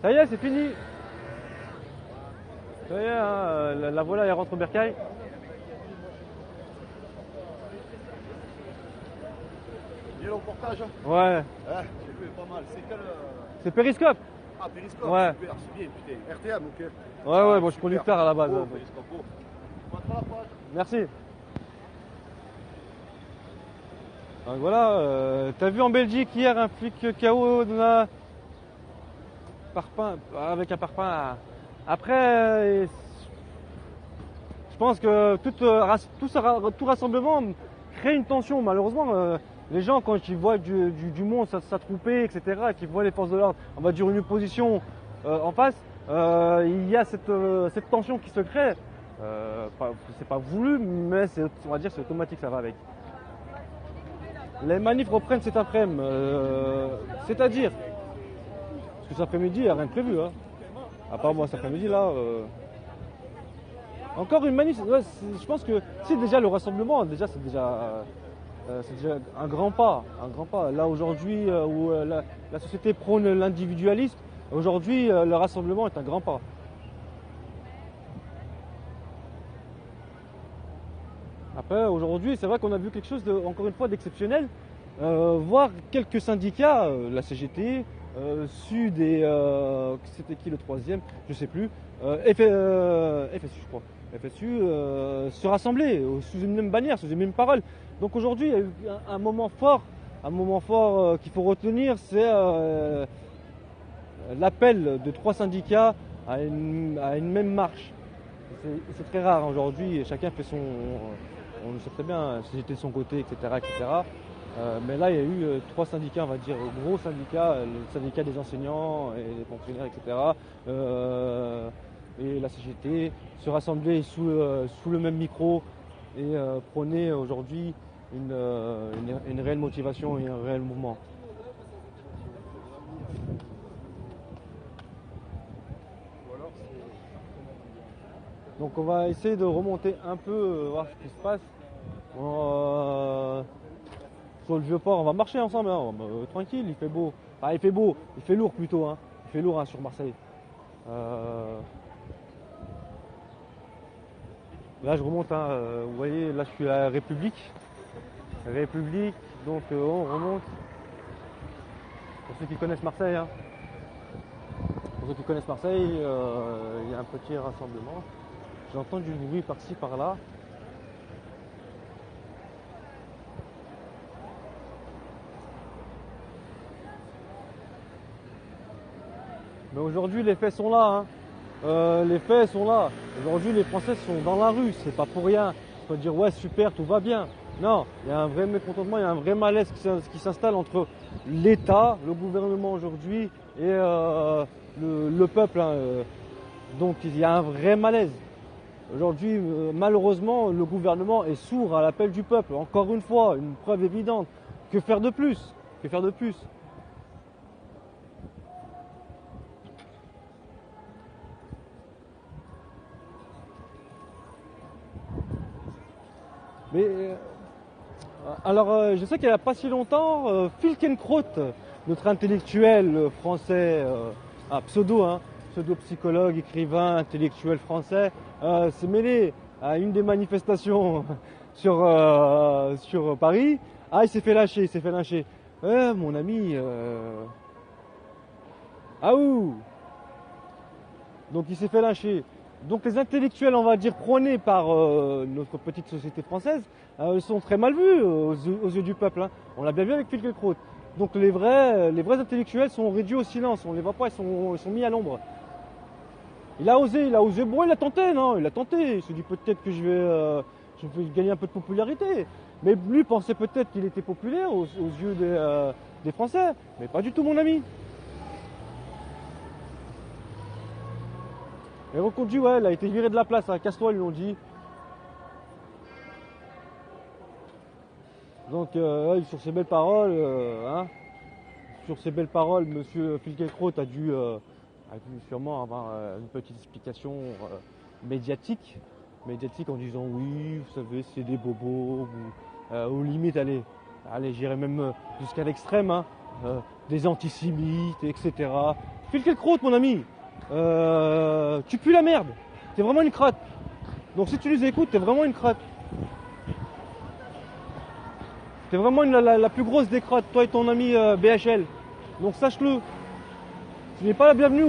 [SPEAKER 1] Ça y est, c'est fini. Ça y est, hein, la voilà, elle rentre au bercail.
[SPEAKER 4] Bien le reportage.
[SPEAKER 1] Ouais.
[SPEAKER 4] J'ai vu, pas mal. C'est quel.
[SPEAKER 1] C'est Périscope.
[SPEAKER 4] Ah, Périscope.
[SPEAKER 1] Ouais.
[SPEAKER 4] Super, c'est bien, putain. RTM, ok.
[SPEAKER 1] Ouais, bon, je suis conducteur à la base.
[SPEAKER 4] Oh, Périscope, oh. Pas la page.
[SPEAKER 1] Merci. Donc voilà, t'as vu en Belgique hier un flic KO de la parpaing, avec un parpaing. Après, je pense que tout rassemblement crée une tension. Malheureusement, les gens, quand ils voient du monde s'attrouper, etc., qu'ils voient les forces de l'ordre, on va dire une opposition en face, il y a cette tension qui se crée. C'est pas voulu, mais on va dire c'est automatique, ça va avec. Les manifs reprennent cet après-midi, c'est-à-dire, parce que cet après-midi, il n'y a rien de prévu. Hein. À part moi, cet après-midi, là, encore une manif, ouais, je pense que c'est déjà le rassemblement, déjà c'est déjà un grand pas. Là, aujourd'hui, où la société prône l'individualisme, aujourd'hui, le rassemblement est un grand pas. Après, aujourd'hui, c'est vrai qu'on a vu quelque chose, encore une fois, d'exceptionnel. Voir quelques syndicats, la CGT, Sud et c'était qui le troisième, je sais plus, FSU, je crois. FSU se rassembler sous une même bannière, sous une même parole. Donc aujourd'hui, il y a eu un moment fort qu'il faut retenir, c'est l'appel de 3 syndicats à une même marche. C'est très rare aujourd'hui, chacun fait son... On le sait très bien, CGT de son côté, etc. Mais là, il y a eu 3 syndicats, on va dire, gros syndicats, le syndicat des enseignants et des fonctionnaires, etc. Et la CGT se rassembler sous le même micro et prôner aujourd'hui une réelle motivation et un réel mouvement. Donc on va essayer de remonter un peu, voir ce qui se passe. Sur le vieux port, on va marcher ensemble, hein. Tranquille, il fait beau. Ah, il fait beau, il fait lourd plutôt, hein. Il fait lourd, hein, sur Marseille. Là je remonte, hein, vous voyez, là je suis à la République. Donc on remonte. Pour ceux qui connaissent Marseille, hein. Pour ceux qui connaissent Marseille, il y a un petit rassemblement. J'entends du bruit par-ci, par-là. Mais aujourd'hui, les faits sont là. Hein. Les faits sont là. Aujourd'hui, les Français sont dans la rue. C'est pas pour rien. On peut dire, ouais, super, tout va bien. Non, il y a un vrai mécontentement, il y a un vrai malaise qui s'installe entre l'État, le gouvernement aujourd'hui, et le peuple. Hein. Donc, il y a un vrai malaise. Aujourd'hui, malheureusement, le gouvernement est sourd à l'appel du peuple. Encore une fois, une preuve évidente. Que faire de plus? Que faire de plus? Mais alors, je sais qu'il n'y a pas si longtemps, Filkenkraut, notre intellectuel français, pseudo, hein, pseudo-psychologue, écrivain, intellectuel français, s'est mêlé à une des manifestations sur Paris. Ah, il s'est fait lyncher. Mon ami, ah ouh. Donc il s'est fait lyncher. Donc les intellectuels, on va dire, prônés par notre petite société française, sont très mal vus aux yeux du peuple. Hein. On l'a bien vu avec Finkielkraut. Donc les vrais intellectuels sont réduits au silence, on ne les voit pas, ils sont mis à l'ombre. Il a osé, bon il a tenté, non, il a tenté, il se dit peut-être que je vais gagner un peu de popularité. Mais lui pensait peut-être qu'il était populaire aux yeux des Français, mais pas du tout mon ami. Et reconduit, ouais, il a été viré de la place, à casse-toi, ils l'ont dit. Donc, sur ces belles paroles, monsieur Finkielkraut a dû sûrement avoir une petite explication médiatique en disant oui, vous savez, c'est des bobos, ou limite, allez, j'irais même jusqu'à l'extrême, hein, des antisémites, etc. Finkielkraut, mon ami, tu pues la merde, t'es vraiment une crotte. Donc si tu les écoutes, t'es vraiment une crotte. T'es vraiment la plus grosse des crottes, toi et ton ami BHL. Donc sache-le. Tu n'es pas la bienvenue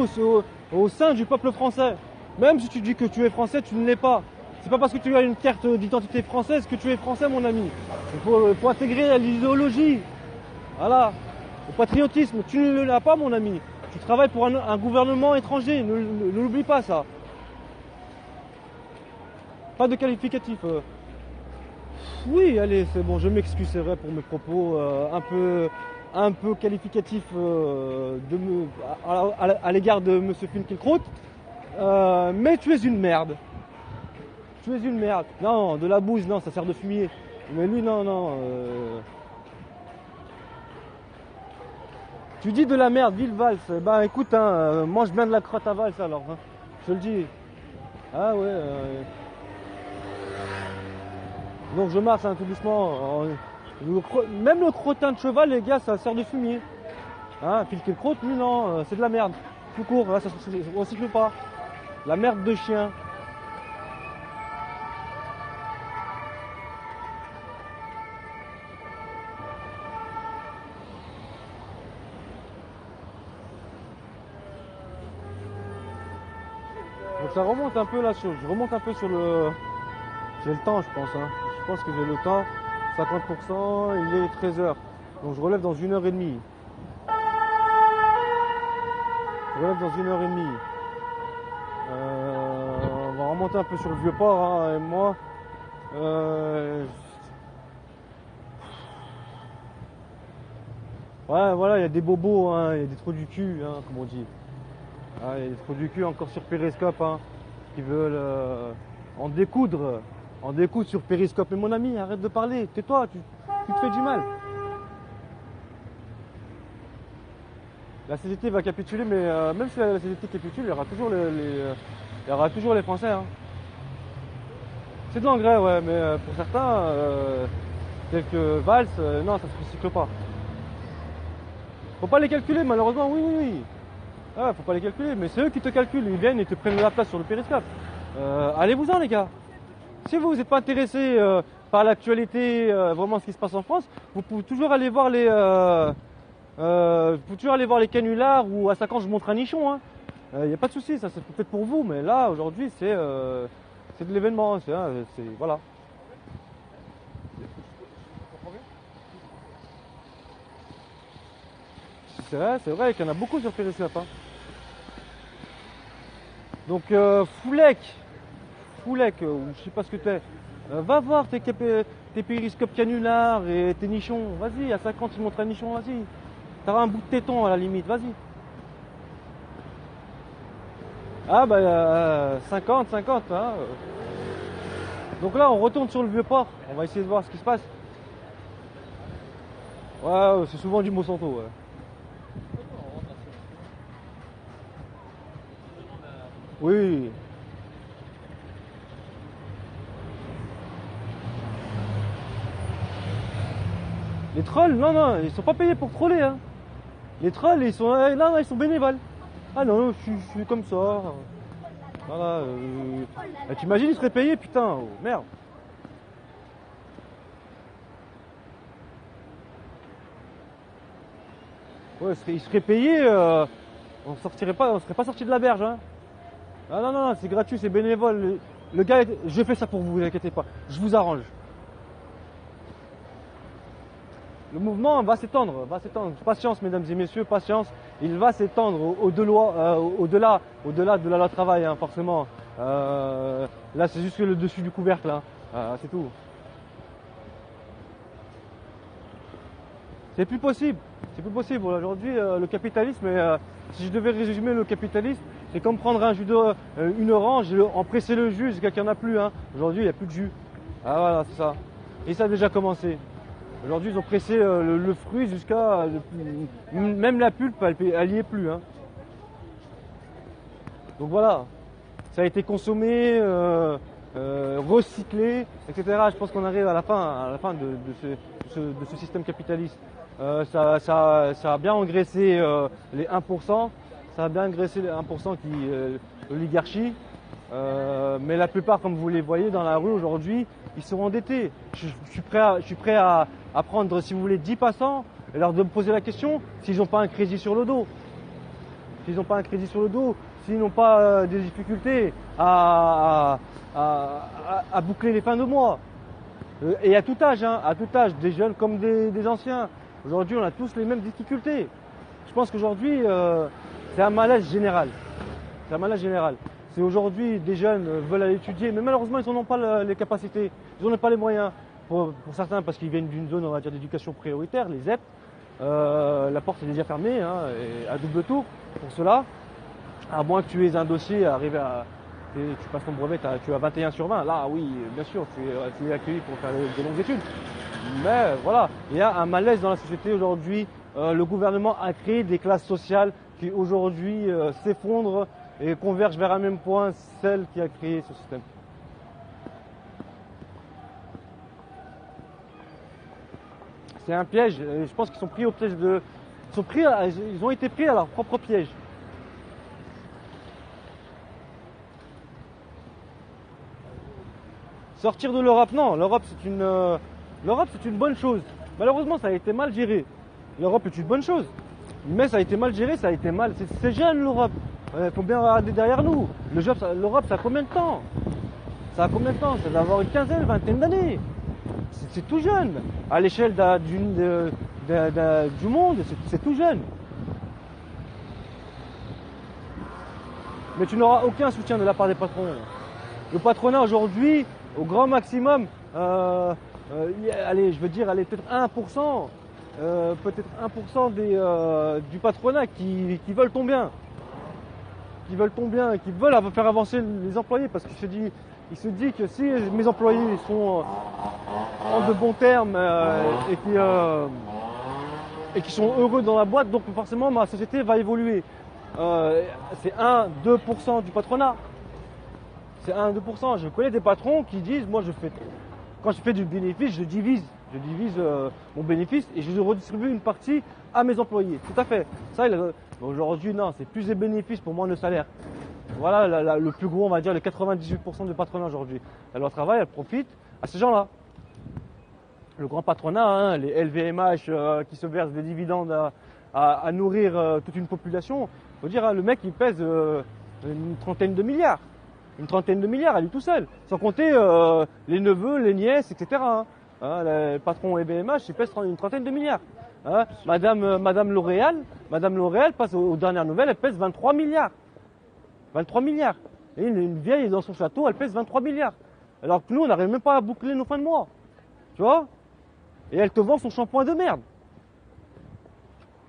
[SPEAKER 1] au sein du peuple français. Même si tu dis que tu es français, tu ne l'es pas. C'est pas parce que tu as une carte d'identité française que tu es français, mon ami. Il faut intégrer l'idéologie. Voilà. Le patriotisme, tu ne l'as pas, mon ami. Tu travailles pour un gouvernement étranger. Ne l'oublie pas, ça. Pas de qualificatif. Oui, allez, c'est bon, je m'excuse, c'est vrai, pour mes propos un peu qualificatifs à l'égard de M. Finkielkraut. Mais tu es une merde. Tu es une merde. Non, de la bouse, non, ça sert de fumier. Mais lui, non. Tu dis de la merde, Ville Valls. Ben écoute, hein, mange bien de la crotte à Valls alors. Hein, je te le dis. Ah ouais. Donc je marche tout doucement. Même le crottin de cheval, les gars, ça sert de fumier. Hein, Finkielkraut, lui, non, c'est de la merde. Tout court, là, ça ne siffle pas. La merde de chien. Donc ça remonte un peu la chose. Je remonte un peu sur le... J'ai le temps, je pense. Hein. Je pense que j'ai le temps. 50%, il est 13h. Donc je relève dans 1h30. Je relève dans 1h30. On va remonter un peu sur le vieux port, hein, et moi. Ouais, voilà, il y a des bobos, hein, il y a des trous du cul, hein, comme on dit. Ah, il y a des trous du cul encore sur Périscope, hein, qui veulent en découdre sur Périscope. Mais mon ami, arrête de parler, tais-toi, tu te fais du mal. La CGT va capituler, mais même si la CGT capitule, il y aura toujours les Français. Hein. C'est de l'engrais, ouais, mais pour certains, tels que Valls, non, ça ne se recycle pas. Faut pas les calculer, malheureusement, oui. Ah, faut pas les calculer, mais c'est eux qui te calculent, ils viennent et te prennent la place sur le Périscope. Allez-vous-en, les gars. Si vous n'êtes pas intéressé par l'actualité, vraiment ce qui se passe en France, vous pouvez toujours aller voir les canulars ou à 5 ans je montre un nichon. Il n'y a pas de souci, ça c'est peut-être pour vous, mais là aujourd'hui c'est de l'événement, voilà. C'est vrai qu'il y en a beaucoup sur Périscope. Hein. Donc Foulek, ou je sais pas ce que t'es, va voir tes périscopes canulars et tes nichons, vas-y, à 50 tu montres un nichon, vas-y. T'auras un bout de téton à la limite, vas-y. Ah bah 50, hein. Donc là on retourne sur le vieux port, on va essayer de voir ce qui se passe. Ouais, c'est souvent du Monsanto, ouais. Oui. Les trolls, non, ils sont pas payés pour troller. Hein. Les trolls, ils sont bénévoles. Ah non, je suis comme ça. Voilà. T'imagines, ils seraient payés, putain, oh, merde. Ouais, ils seraient payés, on serait pas sorti de la berge. Hein. Ah non, non, non, c'est gratuit, c'est bénévole. Le gars, je fais ça pour vous, vous inquiétez pas. Je vous arrange. Le mouvement va s'étendre, va s'étendre. Patience, mesdames et messieurs, patience. Il va s'étendre au-delà de la loi travail, hein, forcément. Là, c'est juste le dessus du couvercle, hein. C'est tout. C'est plus possible. C'est plus possible. Aujourd'hui, le capitalisme, si je devais résumer le capitalisme, c'est comme prendre un jus une orange, en presser le jus jusqu'à qu'il n'y en a plus. Hein. Aujourd'hui, il n'y a plus de jus. Ah voilà, c'est ça. Et ça a déjà commencé. Aujourd'hui, ils ont pressé le fruit jusqu'à... Même la pulpe, elle n'y est plus. Hein. Donc voilà, ça a été consommé, recyclé, etc. Je pense qu'on arrive à la fin de ce système capitaliste. Ça a bien engraissé les 1%, ça a bien engraissé les 1% qui l'oligarchie. Mais la plupart, comme vous les voyez dans la rue aujourd'hui, ils sont endettés. Je suis prêt à prendre, si vous voulez, 10 passants et leur de me poser la question s'ils n'ont pas un crédit sur le dos. S'ils n'ont pas un crédit sur le dos, s'ils n'ont pas des difficultés à boucler les fins de mois. Et à tout âge, hein, à tout âge, des jeunes comme des anciens. Aujourd'hui, on a tous les mêmes difficultés. Je pense qu'aujourd'hui, c'est un malaise général. C'est un malaise général. C'est aujourd'hui, des jeunes veulent aller étudier, mais malheureusement, ils n'en ont pas les capacités. Ils n'en ont pas les moyens. Pour certains, parce qu'ils viennent d'une zone, on va dire, d'éducation prioritaire, les ZEP. La porte est déjà fermée, hein, et à double tour pour cela. À moins que tu aies un dossier, tu passes ton brevet, tu as 21 sur 20. Là, oui, bien sûr, tu es accueilli pour faire de longues études. Mais voilà, il y a un malaise dans la société aujourd'hui. Le gouvernement a créé des classes sociales qui aujourd'hui s'effondrent et convergent vers un même point, celle qui a créé ce système. C'est un piège. Et je pense qu'ils sont pris au piège de. Ils ont été pris à leur propre piège. Sortir de l'Europe, non. L'Europe, c'est une bonne chose. Malheureusement, ça a été mal géré. L'Europe est une bonne chose. Mais ça a été mal géré, ça a été mal. C'est jeune l'Europe. Il faut bien regarder derrière nous. L'Europe, ça a combien de temps? Ça a combien de temps? Ça doit avoir une quinzaine, vingtaine d'années. C'est tout jeune. À l'échelle du monde, c'est tout jeune. Mais tu n'auras aucun soutien de la part des patrons. Le patronat aujourd'hui, au grand maximum, allez, je veux dire, allez, peut-être 1%, du patronat qui veulent ton bien. Qui veulent ton bien, qui veulent faire avancer les employés, parce qu'il se dit que si mes employés sont en de bons termes et qui sont heureux dans la boîte, donc forcément ma société va évoluer. C'est 1-2% du patronat. C'est 1-2%. Je connais des patrons qui disent, moi quand je fais du bénéfice, je divise mon bénéfice et je redistribue une partie à mes employés. Tout à fait. Ça, aujourd'hui, non, c'est plus des bénéfices pour moins de salaire. Voilà le plus gros, on va dire, les 98% du patronat aujourd'hui. La loi travail, elle profite à ces gens-là. Le grand patronat, hein, les LVMH qui se versent des dividendes à nourrir toute une population. Il faut dire, hein, le mec, il pèse une trentaine de milliards. Une trentaine de milliards à lui tout seul. Sans compter les neveux, les nièces, etc. Hein. Le patron LVMH, il pèse une trentaine de milliards. Hein. Madame L'Oréal passe aux dernières nouvelles, elle pèse 23 milliards. 23 milliards. Et une vieille dans son château, elle pèse 23 milliards. Alors que nous, on n'arrive même pas à boucler nos fins de mois. Tu vois? Et elle te vend son shampoing de merde.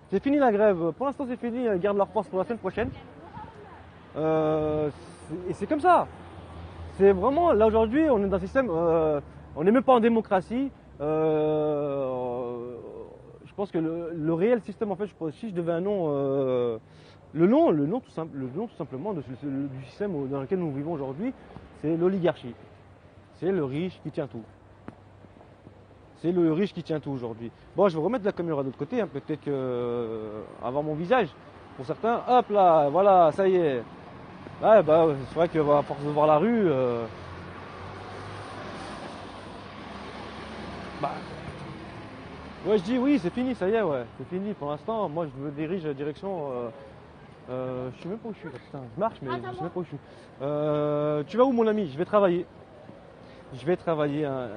[SPEAKER 1] C'est fini la grève. Pour l'instant, c'est fini. Ils gardent leur force pour la semaine prochaine. Et c'est comme ça. C'est vraiment, là aujourd'hui, on est dans un système, on n'est même pas en démocratie. Je pense que le réel système, en fait, si je devais un nom, le nom tout simplement du système dans lequel nous vivons aujourd'hui, c'est l'oligarchie. C'est le riche qui tient tout. C'est le riche qui tient tout aujourd'hui. Bon, je vais remettre la caméra de l'autre côté, hein, peut-être avoir mon visage. Pour certains, hop là, voilà, ça y est. Ouais, bah, c'est vrai qu'à force de voir la rue, ouais, je dis oui, c'est fini, ça y est, ouais, c'est fini pour l'instant. Moi, je me dirige à la direction Je sais même pas où je suis là, putain. Je marche, mais je sais même pas où je suis. Tu vas où, mon ami? Je vais travailler. Je vais travailler. Hein,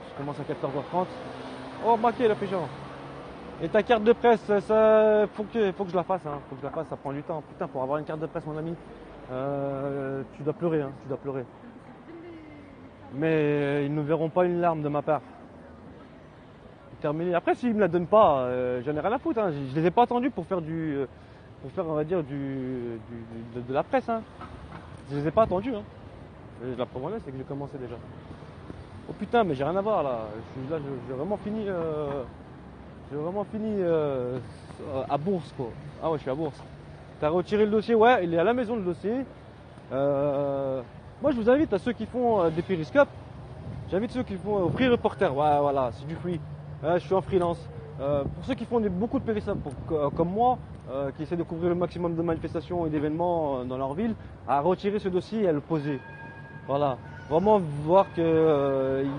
[SPEAKER 1] je commence à 14h30. Oh, maquet, la pégeant. Et ta carte de presse, ça, faut que je la fasse. Hein. Faut que je la fasse, ça prend du temps. Putain, pour avoir une carte de presse, mon ami, tu dois pleurer. Hein, tu dois pleurer. Mais ils ne verront pas une larme de ma part. Terminé. Après, s'ils me la donnent pas, j'en ai rien à foutre. Hein. Je les ai pas attendus pour faire on va dire, de la presse. Hein. Je les ai pas attendus. Hein. Et la preuve en est, c'est que j'ai commencé déjà. Oh putain, mais j'ai rien à voir là. Là, j'ai vraiment fini. J'ai vraiment fini à Bourse, quoi. Ah ouais, je suis à Bourse. T'as retiré le dossier? Ouais, il est à la maison, le dossier. Moi, je vous invite à ceux qui font des périscopes. J'invite ceux qui font free reporter. Ouais, voilà, c'est du free. Je suis en freelance. Pour ceux qui font beaucoup de périscopes comme moi, qui essaient de couvrir le maximum de manifestations et d'événements dans leur ville, à retirer ce dossier et à le poser. Voilà. Vraiment voir qu'il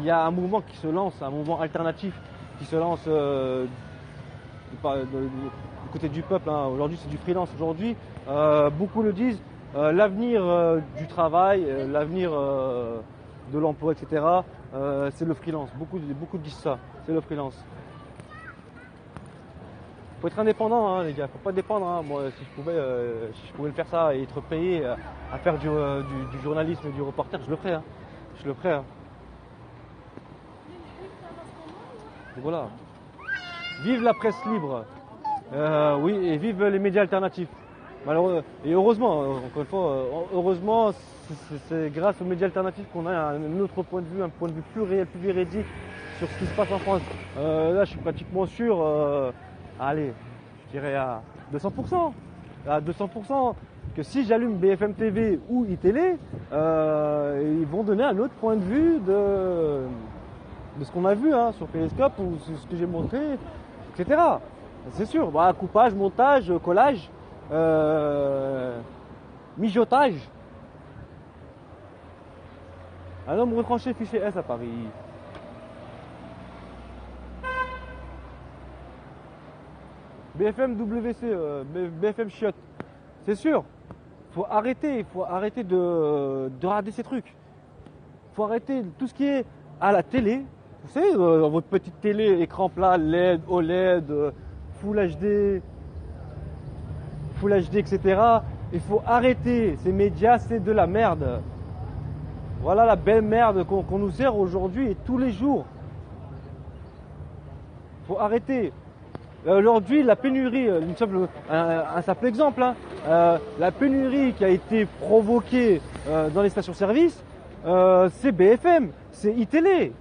[SPEAKER 1] y a un mouvement qui se lance, un mouvement alternatif qui se lance du côté du peuple. Hein. Aujourd'hui, c'est du freelance. Aujourd'hui, beaucoup le disent, l'avenir du travail, l'avenir de l'emploi, etc., c'est le freelance. Beaucoup disent ça, c'est le freelance. Faut être indépendant, hein, les gars. Faut pas dépendre. Hein. Moi, si je pouvais le faire ça et être payé à faire du journalisme et du reporter, je le ferais. Hein. Je le ferais. Hein. Donc voilà. Vive la presse libre. Oui, et vive les médias alternatifs. Malheureusement, et heureusement, encore une fois, heureusement, c'est grâce aux médias alternatifs qu'on a un autre point de vue, un point de vue plus réel, plus véridique sur ce qui se passe en France. Là, je suis pratiquement sûr, allez, je dirais à 200%, que si j'allume BFM TV ou iTélé, ils vont donner un autre point de vue de ce qu'on a vu hein, sur Periscope ou ce que j'ai montré, etc. C'est sûr, bah, coupage, montage, collage, mijotage. Un homme retranché fichier S à Paris. BFM WC, BFM chiotte. C'est sûr, faut arrêter de rater ces trucs. Faut arrêter tout ce qui est à la télé. Vous savez, dans votre petite télé, écran plat, LED, OLED, Full HD, etc. Il faut arrêter. Ces médias, c'est de la merde. Voilà la belle merde qu'on nous sert aujourd'hui et tous les jours. Faut arrêter. Aujourd'hui, la pénurie, un simple exemple, hein, la pénurie qui a été provoquée dans les stations-service, c'est BFM, c'est iTélé.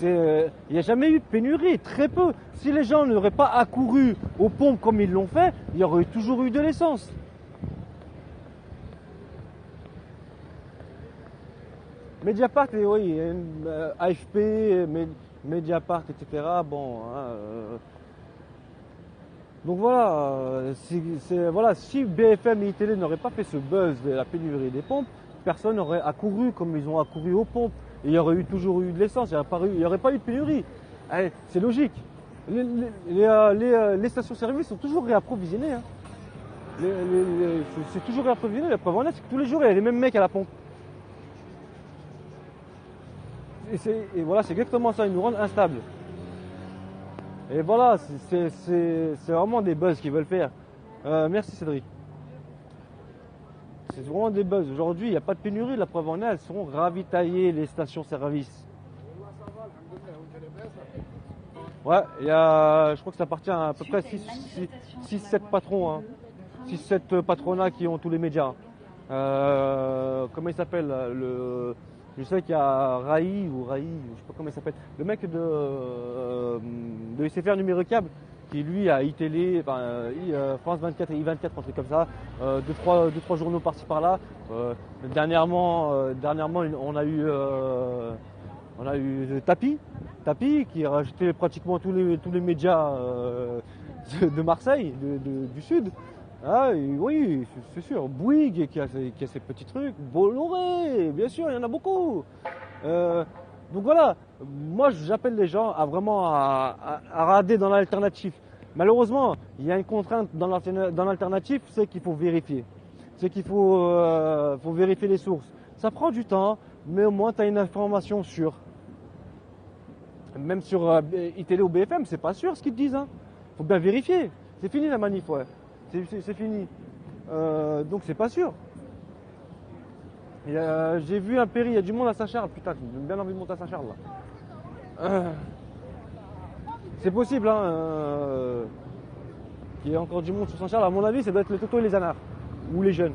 [SPEAKER 1] Il n'y a jamais eu de pénurie, très peu. Si les gens n'auraient pas accouru aux pompes comme ils l'ont fait, il y aurait toujours eu de l'essence. Mediapart, oui, AFP, Mediapart, etc. Bon, hein, donc voilà, voilà, si BFM et iTélé n'auraient pas fait ce buzz de la pénurie des pompes, personne n'aurait accouru comme ils ont accouru aux pompes. Et il y aurait toujours eu de l'essence, il n'y aurait pas eu de pénurie. Allez, c'est logique. Les stations-service sont toujours réapprovisionnées. Hein. C'est toujours réapprovisionné. La preuve en est, c'est que tous les jours, il y a les mêmes mecs à la pompe. Et voilà, c'est exactement ça. Ils nous rendent instables. Et voilà, c'est vraiment des buzz qu'ils veulent faire. Merci Cédric. C'est vraiment des buzz. Aujourd'hui, il n'y a pas de pénurie. La preuve en est, elles seront ravitaillées, les stations-service. Ouais, je crois que ça appartient à peu près 6-7 patrons. Hein. 6-7 patronats qui ont tous les médias. Comment il s'appelle je sais qu'il y a Raï, je sais pas comment il s'appelle. Le mec de SFR Numérique Câble, qui lui a iTélé, France 24 et I24, un truc comme ça, deux, trois journaux par-ci par-là. Dernièrement, on a eu Tapi qui a rajouté pratiquement tous les médias de Marseille, du sud. Ah oui, c'est sûr. Bouygues qui a ses petits trucs. Bolloré, bien sûr, il y en a beaucoup. Donc voilà, moi j'appelle les gens à vraiment à rader dans l'alternatif. Malheureusement, il y a une contrainte dans l'alternative, c'est qu'il faut vérifier. C'est qu'il faut vérifier les sources. Ça prend du temps, mais au moins tu as une information sûre. Même sur iTélé ou BFM, c'est pas sûr ce qu'ils te disent. Faut bien vérifier. C'est fini la manif, ouais. C'est fini. Donc c'est pas sûr. J'ai vu un péri, il y a du monde à Saint-Charles. Putain, j'ai bien envie de monter à Saint-Charles là. C'est possible, qu'il y ait encore du monde sur Saint-Charles. À mon avis, ça doit être les Toto et les Anards. Ou les jeunes.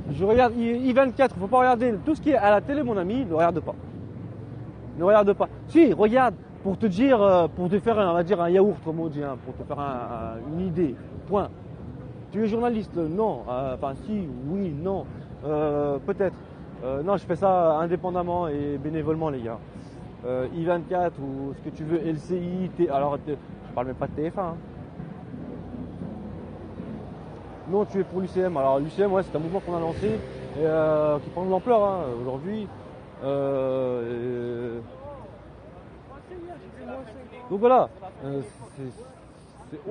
[SPEAKER 1] Je regarde I24, faut pas regarder. Tout ce qui est à la télé, mon ami, ne regarde pas. Ne regarde pas. Si, regarde, pour te dire, pour te faire, on va dire, un yaourt, comme on dit, pour te faire une idée. Point. Tu es journaliste? Non. Enfin, si, oui, non. Peut-être. Non, je fais ça indépendamment et bénévolement, les gars. I24 ou ce que tu veux, LCI, alors je parle même pas de TF1. Non, tu es pour l'UCM. Alors l'UCM, ouais, c'est un mouvement qu'on a lancé et qui prend de l'ampleur aujourd'hui. Donc voilà,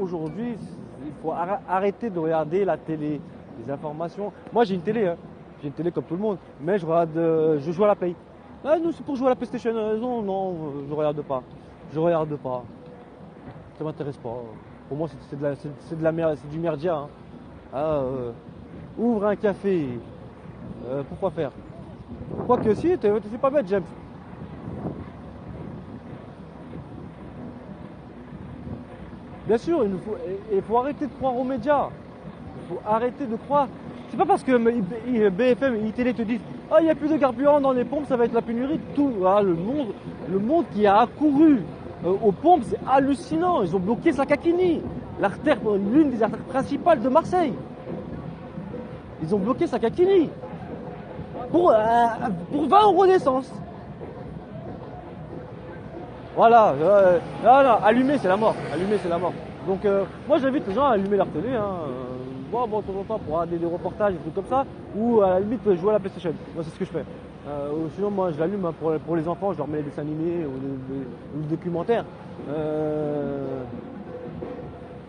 [SPEAKER 1] aujourd'hui, il faut arrêter de regarder la télé, les informations. Moi j'ai une télé, j'ai une télé comme tout le monde, mais je joue à la Play. Ah, non, c'est pour jouer à la PlayStation. Non, je regarde pas. Je regarde pas. Ça m'intéresse pas. Pour moi, c'est de la merde, c'est du merdia. Ouvre un café. Pourquoi faire? Quoique si, t'es pas bête, James. Bien sûr, il faut arrêter de croire aux médias. Il faut arrêter de croire. C'est pas parce que BFM et iTélé te disent « Ah, il n'y a plus de carburant dans les pompes, ça va être la pénurie. » Tout, le monde qui a accouru aux pompes, c'est hallucinant. Ils ont bloqué Sakakini, l'une des artères principales de Marseille. Ils ont bloqué Sakakini pour 20 € d'essence. Voilà, allumer c'est la mort. Allumer c'est la mort. Donc moi j'invite les gens à allumer leur télé. De temps en temps pour regarder des reportages, des trucs comme ça, ou à la limite jouer à la PlayStation. Moi c'est ce que je fais. Sinon moi je l'allume pour les enfants, je leur mets les dessins animés ou des documentaires.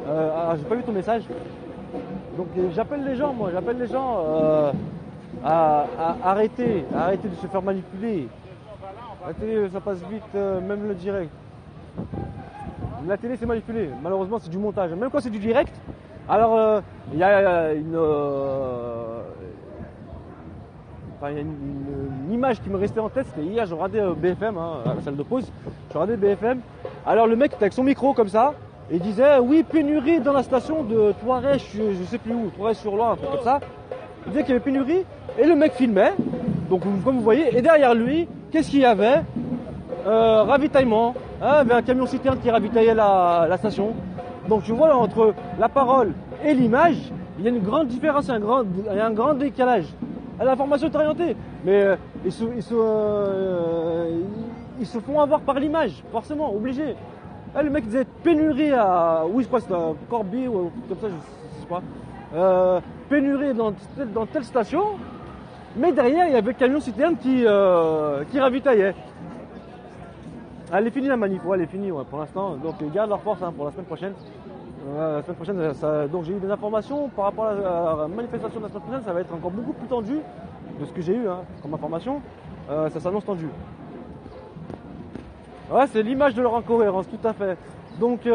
[SPEAKER 1] J'ai pas vu ton message. Donc j'appelle les gens à arrêter de se faire manipuler. La télé ça passe vite, même le direct. La télé c'est manipulé, malheureusement c'est du montage. Même quand c'est du direct, alors il y a une image qui me restait en tête, c'était hier, je regardais BFM, à la salle de pause, je regardais BFM. Alors le mec était avec son micro comme ça, et il disait oui, pénurie dans la station de Touareg, je sais plus où, Touareg-sur-Loire, un truc comme ça. Il disait qu'il y avait pénurie, et le mec filmait, donc comme vous voyez, et derrière lui, qu'est-ce qu'il y avait? Ravitaillement, il y avait un camion citerne qui ravitaillait la station. Donc tu vois là, entre la parole et l'image, il y a une grande différence, il y a un grand décalage. L'information est orientée, mais ils se font avoir par l'image, forcément, obligé. Le mec disait pénurie à, oui je crois que c'était à Corby ou comme ça, je sais pas, pénurie dans telle station, mais derrière il y avait le camion citerne qui ravitaillait. Elle est finie la manif, elle est finie pour l'instant, donc ils gardent leur force pour la semaine prochaine. La semaine prochaine, donc j'ai eu des informations par rapport à la manifestation de la semaine prochaine, ça va être encore beaucoup plus tendu de ce que j'ai eu comme information. Ça s'annonce tendu. Ouais, c'est l'image de leur incohérence, tout à fait. Donc,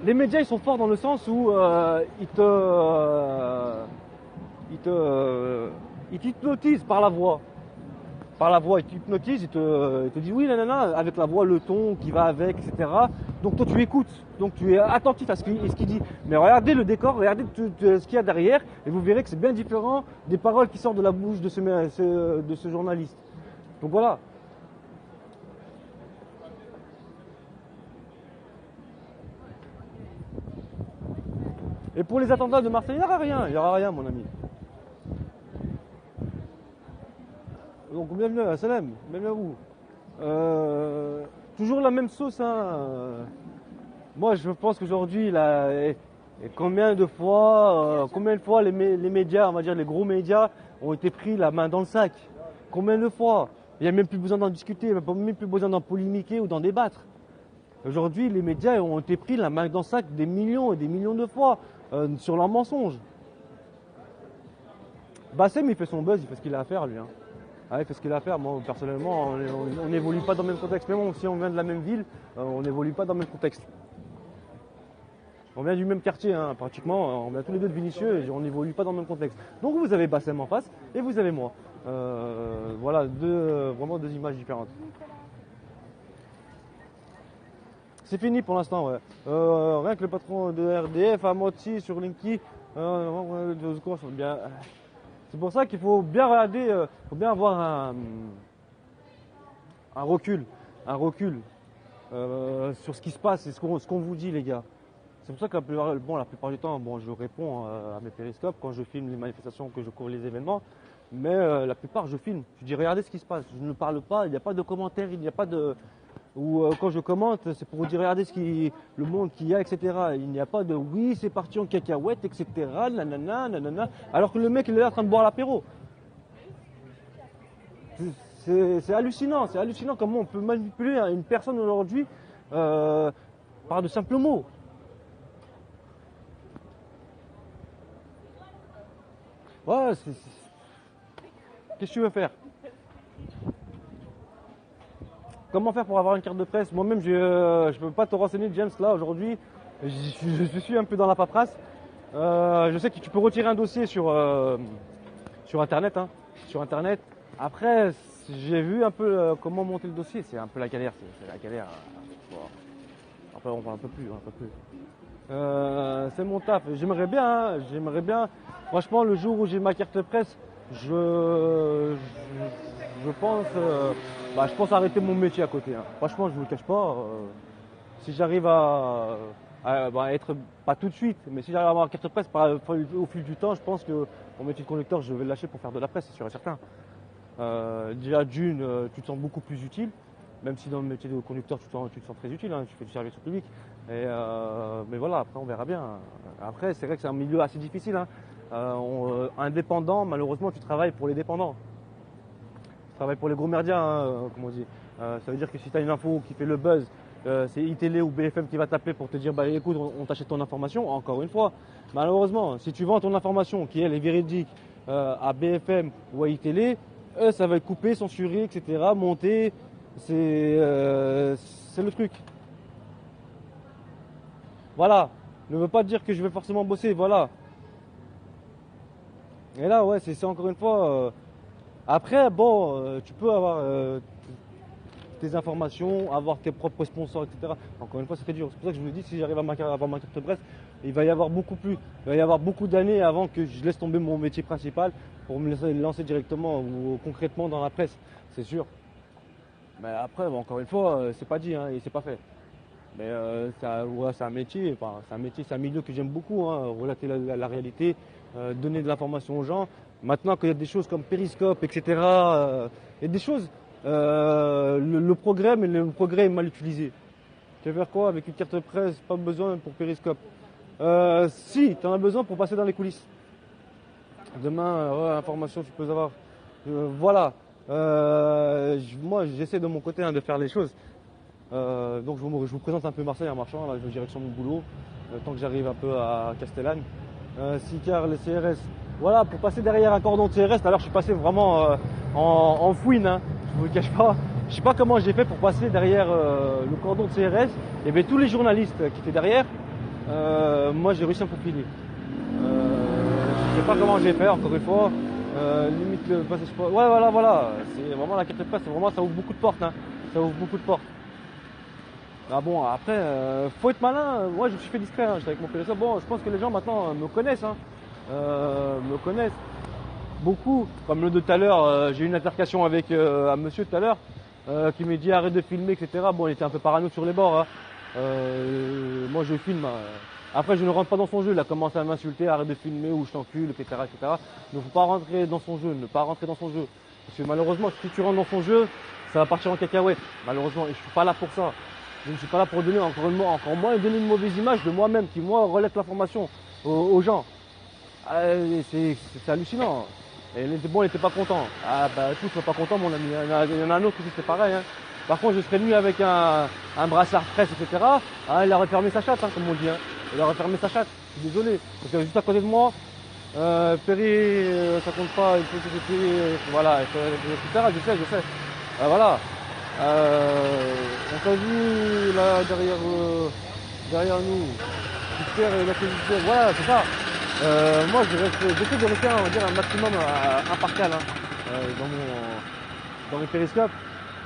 [SPEAKER 1] les médias, ils sont forts dans le sens où ils t'hypnotisent par la voix. Par la voix, ils t'hypnotisent, ils te disent oui, nanana, avec la voix, le ton qui va avec, etc. Donc toi, tu écoutes, donc tu es attentif à ce qu'il dit. Mais regardez le décor, regardez ce qu'il y a derrière, et vous verrez que c'est bien différent des paroles qui sortent de la bouche de ce journaliste. Donc voilà. Et pour les attentats de Marseille, il n'y aura rien, mon ami. Donc bienvenue à Salem, bienvenue à vous. Toujours la même sauce. Moi je pense qu'aujourd'hui, combien de fois les médias, on va dire les gros médias, ont été pris la main dans le sac. Combien de fois? Il n'y a même plus besoin d'en discuter, il n'y a même plus besoin d'en polémiquer ou d'en débattre. Aujourd'hui, les médias ont été pris la main dans le sac des millions et des millions de fois sur leurs mensonges. Bassem, il fait son buzz, il fait ce qu'il a à faire, lui. Hein. Ah, il fait ce qu'il a à faire. Moi, personnellement, on n'évolue pas dans le même contexte. Même si on vient de la même ville, on n'évolue pas dans le même contexte. On vient du même quartier, hein, pratiquement. On vient tous les deux de Vinicieux et on n'évolue pas dans le même contexte. Donc vous avez Bassem en face et vous avez moi. Voilà, vraiment deux images différentes. C'est fini pour l'instant, ouais. Rien que le patron de RDF, Amoti, sur Linky, bien. C'est pour ça qu'il faut bien regarder, faut bien avoir un recul sur ce qui se passe et ce qu'on vous dit, les gars. C'est pour ça que la plupart du temps, je réponds à mes périscopes quand je filme les manifestations, que je couvre les événements. Mais la plupart, je filme. Je dis regardez ce qui se passe. Je ne parle pas, il n'y a pas de commentaires, il n'y a pas de. Ou quand je commente, c'est pour vous dire regardez le monde qu'il y a, etc. Il n'y a pas de oui, c'est parti en cacahuète, etc. Nanana, nanana. Alors que le mec, il est là en train de boire l'apéro. C'est hallucinant comment on peut manipuler une personne aujourd'hui par de simples mots. Ouais, qu'est-ce que tu veux faire? Comment faire pour avoir une carte de presse? Moi-même, je ne peux pas te renseigner, James, là, aujourd'hui. Je suis un peu dans la paperasse. Je sais que tu peux retirer un dossier sur Internet. Hein, sur Internet. Après, j'ai vu un peu comment monter le dossier. C'est un peu la galère. C'est la galère. Bon. Après, on parle un peu plus. C'est mon taf. J'aimerais bien. Franchement, le jour où j'ai ma carte de presse, je pense arrêter mon métier à côté. Hein. Franchement, je vous le cache pas. Si j'arrive à être, pas tout de suite, mais si j'arrive à avoir une carte de presse au fil du temps, je pense que mon métier de conducteur, je vais le lâcher pour faire de la presse, c'est sûr et certain. Déjà d'une, tu te sens beaucoup plus utile, même si dans le métier de conducteur, tu te sens très utile, hein, tu fais du service au public. Mais voilà, après on verra bien. Après, c'est vrai que c'est un milieu assez difficile. Hein. Indépendant, malheureusement, tu travailles pour les dépendants. Tu travailles pour les gros merdias, hein, comme on dit. Ça veut dire que si tu as une info qui fait le buzz, c'est iTélé ou BFM qui va t'appeler pour te dire bah écoute, on t'achète ton information. Encore une fois, malheureusement, si tu vends ton information qui elle est véridique à BFM ou à iTélé, ça va être coupé, censuré, etc. Monté. C'est le truc. Voilà. Ne veut pas dire que je vais forcément bosser. Voilà. Et là, ouais, c'est encore une fois. Après, tu peux avoir tes informations, avoir tes propres sponsors, etc. Encore une fois, c'est très dur. C'est pour ça que je vous dis, si j'arrive à avoir ma carte de presse, il va y avoir beaucoup d'années avant que je laisse tomber mon métier principal pour me lancer directement ou concrètement dans la presse, c'est sûr. Mais après, encore une fois, c'est pas dit, hein, et c'est pas fait. Mais c'est un métier, c'est un milieu que j'aime beaucoup, hein, relater la réalité, donner de l'information aux gens. Maintenant qu'il y a des choses comme Périscope, etc., il y a des choses, le progrès, mais le progrès est mal utilisé. Tu veux faire quoi avec une carte de presse? Pas besoin pour Périscope. Si, tu en as besoin pour passer dans les coulisses. Demain, information, tu peux avoir. Voilà. Moi, j'essaie de mon côté de faire les choses. Donc je vous présente un peu Marseille en marchant, là, je vais direction mon boulot, tant que j'arrive un peu à Castellane. Sicard, les CRS. Voilà, pour passer derrière un cordon de CRS, alors je suis passé vraiment en fouine, hein, je vous le cache pas. Je sais pas comment j'ai fait pour passer derrière le cordon de CRS. Il y avait tous les journalistes qui étaient derrière. Moi j'ai réussi à me faufiler. Je sais pas comment j'ai fait, encore une fois. Limite le passage. Ouais, voilà. C'est vraiment la carte de presse, ça ouvre beaucoup de portes. Hein. Ça ouvre beaucoup de portes. Ah bon, après, faut être malin. Moi, je me suis fait discret, hein, j'étais avec mon périscope. Bon, je pense que les gens maintenant me connaissent. Hein. Me connaissent beaucoup. Comme le de tout à l'heure, j'ai eu une altercation avec un monsieur tout à l'heure qui m'a dit arrête de filmer, etc. Bon, il était un peu parano sur les bords. Hein. Moi, je filme. Après, je ne rentre pas dans son jeu. Il a commencé à m'insulter, arrête de filmer ou je t'encule, etc., etc. Donc, faut pas rentrer dans son jeu, ne pas rentrer dans son jeu. Parce que malheureusement, si tu rentres dans son jeu, ça va partir en cacahuète. Malheureusement, et je suis pas là pour ça. Je ne suis pas là pour donner encore moins donner une mauvaise image de moi-même qui, moi, relève l'information aux gens. C'est hallucinant. Et il était pas content. Ah bah tous sont pas contents, mon ami. Il y en a un autre qui c'est pareil. Hein. Par contre, je serais venu avec un brassard presse, etc. Ah, il aurait fermé sa chatte, hein, comme on dit. Hein. Il aurait fermé sa chatte. Je suis désolé. Parce que juste à côté de moi, Perry, ça compte pas, il faut que je paye, voilà, etc. Je sais. Voilà. On t'a vu là derrière nous. Super, la télévision, voilà, c'est ça. Moi, j'essaie de rester, on va dire, un maximum impartial hein, dans mes périscopes.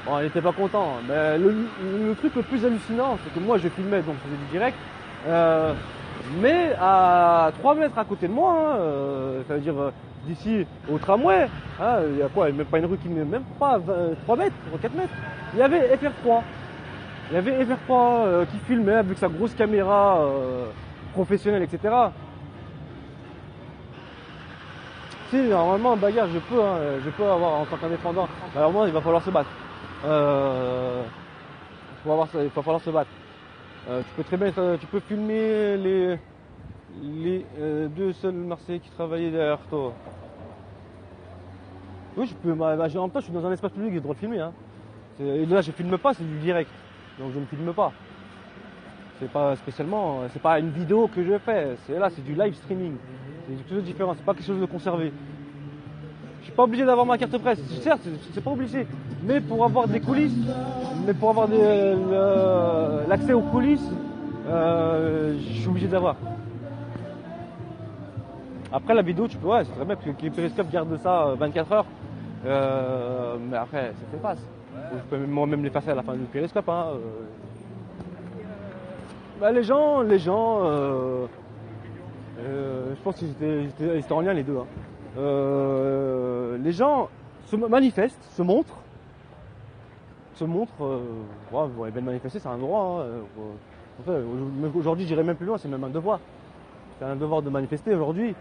[SPEAKER 1] Bon, il n'était pas content. Mais le truc le plus hallucinant, c'est que moi, je filmais, donc je faisais du direct. Mais à 3 mètres à côté de moi, hein, ça veut dire d'ici au tramway, hein, il y a quoi, même pas une rue qui met même pas 3 mètres, 4 mètres. Il y avait FR3. Il y avait FR3 qui filmait avec sa grosse caméra professionnelle, etc. Si, normalement, en bagarre, je peux avoir en tant qu'indépendant. Normalement, il va falloir se battre. Il va falloir se battre. Tu peux très bien, tu peux filmer les 2 seuls Marseillais qui travaillaient derrière toi. Oui, je peux. En même temps, je suis dans un espace public, j'ai le droit de filmer. Hein. Et là, je filme pas, c'est du direct. Donc, je ne filme pas. C'est pas spécialement, c'est pas une vidéo que je fais. C'est du live streaming. C'est quelque chose de différent. C'est pas quelque chose de conservé. Je suis pas obligé d'avoir ma carte presse. Certes, c'est pas obligé. Mais pour avoir des coulisses, pour avoir l'accès aux coulisses, je suis obligé de l'avoir. Après la vidéo, tu peux, ouais, c'est très bien que les périscopes gardent ça 24 heures. Mais après, ça s'efface. Je peux moi-même l'effacer à la fin du périscope. Hein. Bah, les gens, je pense qu'ils étaient en lien les deux. Hein. Les gens se manifestent, se montrent. Ouais, vous bien manifester, c'est un droit. Hein. Aujourd'hui, j'irai même plus loin, c'est même un devoir. C'est un devoir de manifester aujourd'hui.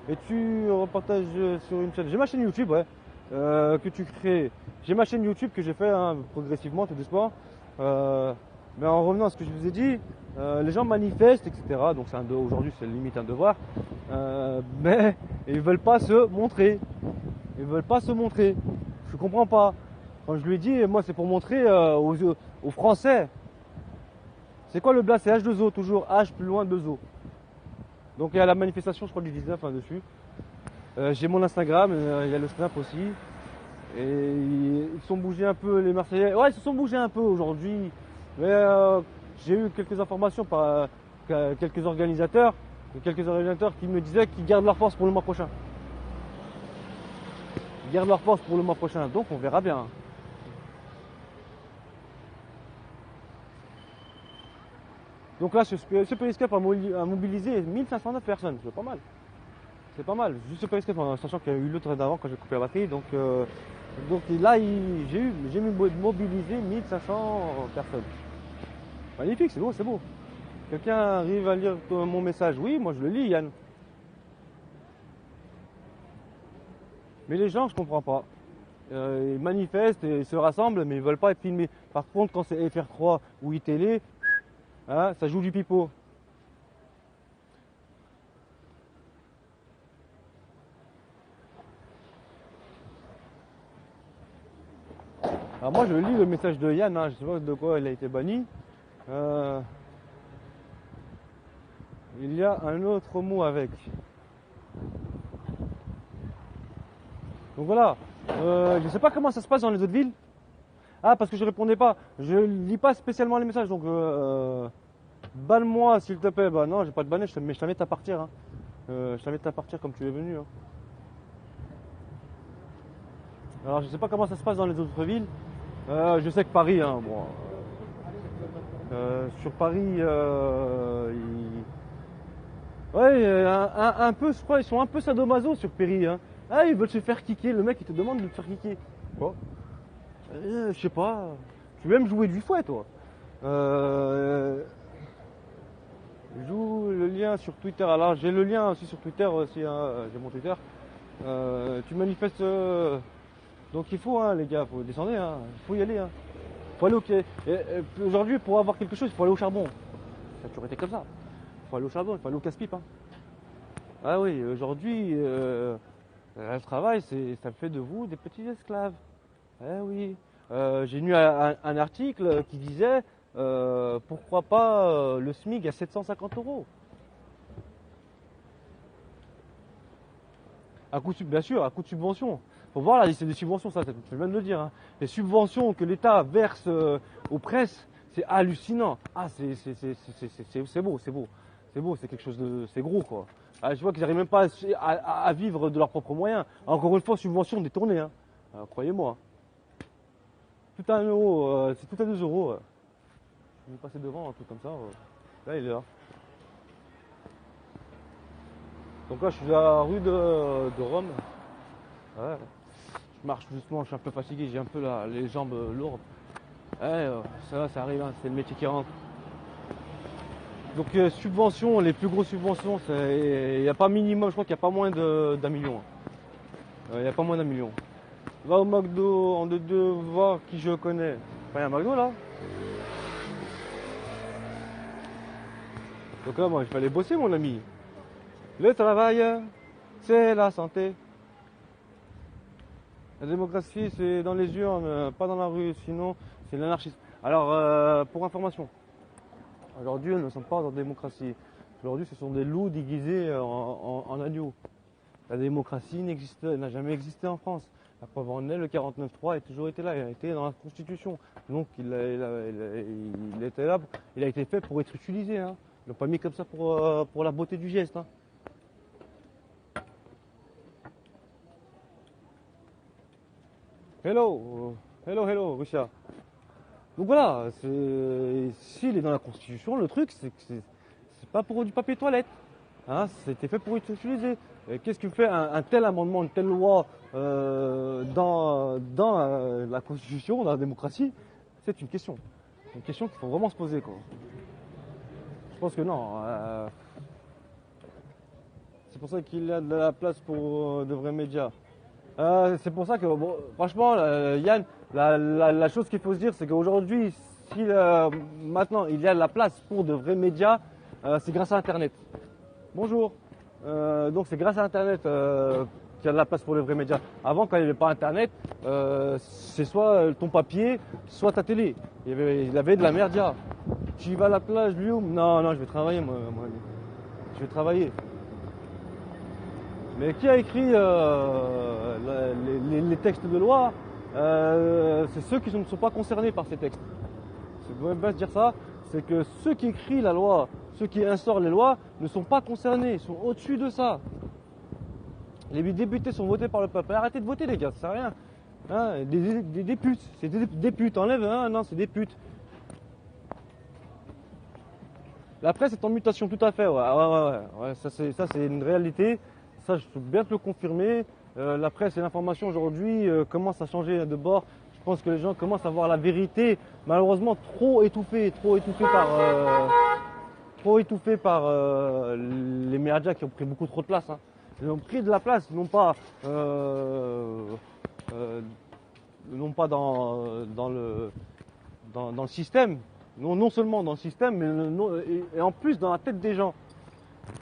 [SPEAKER 1] Et tu reportages sur une chaîne. J'ai ma chaîne YouTube, ouais, que tu crées. J'ai ma chaîne YouTube que j'ai fait hein, progressivement, tout doucement. Mais en revenant à ce que je vous ai dit, les gens manifestent, etc. Donc aujourd'hui, c'est limite un devoir. Mais ils veulent pas se montrer. Ils veulent pas se montrer. Je comprends pas. Quand je lui ai dit, moi, c'est pour montrer aux Français. C'est quoi le blast? C'est H2O, toujours H plus loin 2O. Donc il y a la manifestation, je crois, du 19 hein, dessus. J'ai mon Instagram, il y a le Snap aussi. Et ils se sont bougés un peu, les Marseillais. Ouais, ils se sont bougés un peu aujourd'hui. Mais j'ai eu quelques informations par quelques organisateurs qui me disaient qu'ils gardent leur force pour le mois prochain. Ils gardent leur force pour le mois prochain, donc on verra bien. Donc là, ce périscope a mobilisé 1509 personnes, c'est pas mal. C'est pas mal, juste ce périscope, sachant qu'il y a eu l'autre d'avant quand j'ai coupé la batterie. Donc là, j'ai mobilisé 1500 personnes. Magnifique, c'est beau, c'est beau. Quelqu'un arrive à lire mon message? Oui, moi je le lis, Yann. Mais les gens, je comprends pas. Ils manifestent et ils se rassemblent, mais ils veulent pas être filmés. Par contre, quand c'est FR3 ou iTélé, hein, ça joue du pipeau. Alors moi je lis le message de Yann, hein, je sais pas de quoi il a été banni. Il y a un autre mot avec. Donc voilà, je sais pas comment ça se passe dans les autres villes. Ah, parce que je répondais pas, je lis pas spécialement les messages, donc banne-moi s'il te plaît. Bah non, j'ai pas de banner, mais je t'invite à partir. Hein. Je t'invite à partir comme tu es venu. Hein. Alors je sais pas comment ça se passe dans les autres villes. Je sais que Paris, hein, bon, sur Paris, ouais, un peu, je crois, ils sont un peu sadomaso sur Paris. Hein. Ah, ils veulent se faire kicker. Le mec, il te demande de te faire kicker. Quoi? Je sais pas. Tu veux même jouer du fouet, toi. Joue le lien sur Twitter. Alors, j'ai le lien aussi sur Twitter aussi. Hein. J'ai mon Twitter. Tu manifestes. Donc il faut, hein, les gars, faut descendre. Hein. Il faut y aller. Hein. Faut aller au quai. Aujourd'hui, pour avoir quelque chose, il faut aller au charbon. Ça a toujours été comme ça. Il faut aller au charbon, il faut aller au casse-pipe. Hein. Ah oui, aujourd'hui, le travail, ça fait de vous des petits esclaves. Eh oui. J'ai lu un article qui disait pourquoi pas le SMIC à 750 euros. Bien sûr, à coup de subvention. Faut voir la liste des subventions, ça je viens de le dire. Hein. Les subventions que l'État verse aux presses, c'est hallucinant. Ah, c'est beau, c'est beau. C'est beau, c'est quelque chose de. C'est gros, quoi. Ah, je vois qu'ils n'arrivent même pas à vivre de leurs propres moyens. Encore une fois, subvention détournée. Hein. Croyez-moi. Tout à 1 euro, c'est tout à 2 euros. Je vais passer devant, un truc comme ça. Là, il est là. Donc là, je suis à la rue de Rome. Ouais. Je marche doucement, je suis un peu fatigué, j'ai un peu les jambes lourdes. Ouais, ça arrive, hein, c'est le métier qui rentre. Donc subventions, les plus grosses subventions, il n'y a pas minimum, je crois qu'il n'y a pas moins d'1 million. Il n'y a pas moins d'1 million. Va au McDo, en deux, voir qui je connais. Enfin, il y a un McDo là. Donc là, moi, je vais aller bosser, mon ami. Le travail, c'est la santé. La démocratie, c'est dans les urnes, pas dans la rue, sinon c'est l'anarchisme. Alors, pour information, aujourd'hui, nous ne sommes pas dans la démocratie. Aujourd'hui, ce sont des loups déguisés en agneaux. La démocratie n'a jamais existé en France. La preuve en est, le 49.3 a toujours été là, il a été dans la Constitution. Donc, il était là, il a été fait pour être utilisé. Hein. Ils l'ont pas mis comme ça pour la beauté du geste. Hein. Hello, Russia. Donc voilà, s'il est dans la Constitution, le truc, c'est que c'est pas pour du papier toilette. Hein, c'était fait pour être utilisé. Qu'est-ce que fait un tel amendement, une telle loi dans la Constitution, dans la démocratie? C'est une question. Une question qu'il faut vraiment se poser, quoi. Je pense que non. C'est pour ça qu'il y a de la place pour de vrais médias. C'est pour ça que, bon, franchement, Yann, la chose qu'il faut se dire, c'est qu'aujourd'hui, si maintenant il y a de la place pour de vrais médias, c'est grâce à Internet. Bonjour. Donc c'est grâce à Internet qu'il y a de la place pour les vrais médias. Avant, quand il n'y avait pas Internet, c'est soit ton papier, soit ta télé. Il y avait de la merdia. Tu vas à la plage, Lyoum? Non, je vais travailler, moi. Je vais travailler. Mais qui a écrit les textes de loi? C'est ceux qui ne sont pas concernés par ces textes. Il faut même pas se dire ça. C'est que ceux qui écrivent la loi, ceux qui instaurent les lois, ne sont pas concernés. Ils sont au-dessus de ça. Les députés sont votés par le peuple. Arrêtez de voter, les gars, ça sert à rien. Hein, des putes. C'est des putes. Enlève, hein, non, c'est des putes. La presse est en mutation, tout à fait. Ouais, ça c'est une réalité. Ça, je peux bien te le confirmer. La presse et l'information aujourd'hui commencent à changer de bord. Je pense que les gens commencent à voir la vérité, malheureusement trop étouffée par les médias qui ont pris beaucoup trop de place. Hein. Ils ont pris de la place, non pas dans le système, non seulement dans le système, mais et en plus dans la tête des gens.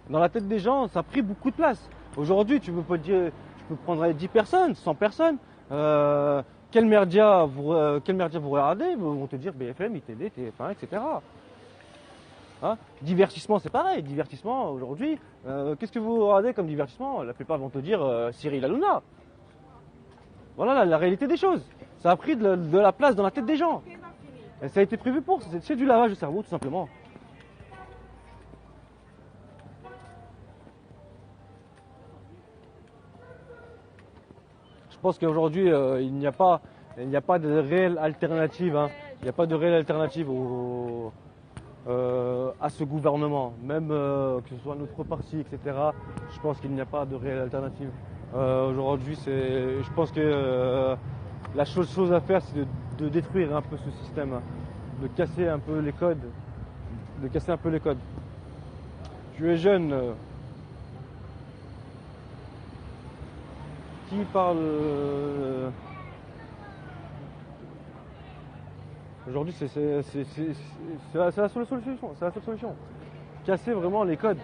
[SPEAKER 1] Dans la tête des gens, ça a pris beaucoup de place. Aujourd'hui, tu peux prendre 10 personnes, 100 personnes. Quel média vous regardez? Ils vont te dire BFM, ITD, TF1, etc. Hein, divertissement, c'est pareil. Divertissement, aujourd'hui, qu'est-ce que vous regardez comme divertissement? La plupart vont te dire Cyril Hanouna. Voilà la réalité des choses. Ça a pris de la place dans la tête des gens. Et ça a été prévu pour. C'est du lavage de cerveau, tout simplement. Je pense qu'aujourd'hui, il n'y a pas de réelle alternative. Hein. Il n'y a pas de réelle alternative à ce gouvernement. Même que ce soit notre parti, etc. Je pense qu'il n'y a pas de réelle alternative. Aujourd'hui, je pense que la chose à faire, c'est de détruire un peu ce système. Hein. De casser un peu les codes. Tu es jeune. Qui parle aujourd'hui, c'est la seule solution. C'est la seule solution. Casser vraiment les codes.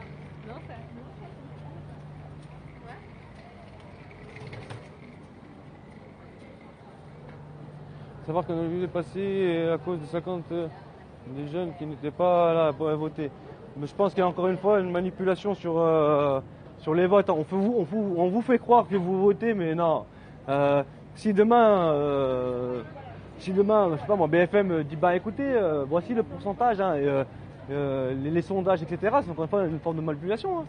[SPEAKER 1] savoir qu'on a vu passer à cause de 50 des jeunes qui n'étaient pas là pour voter. Mais je pense qu'il y a encore une fois une manipulation sur les votes. On vous fait croire que vous votez, mais non. Si demain, je sais pas moi, BFM dit bah écoutez, voici le pourcentage, hein, les sondages, etc. C'est encore une fois une forme de manipulation. Hein.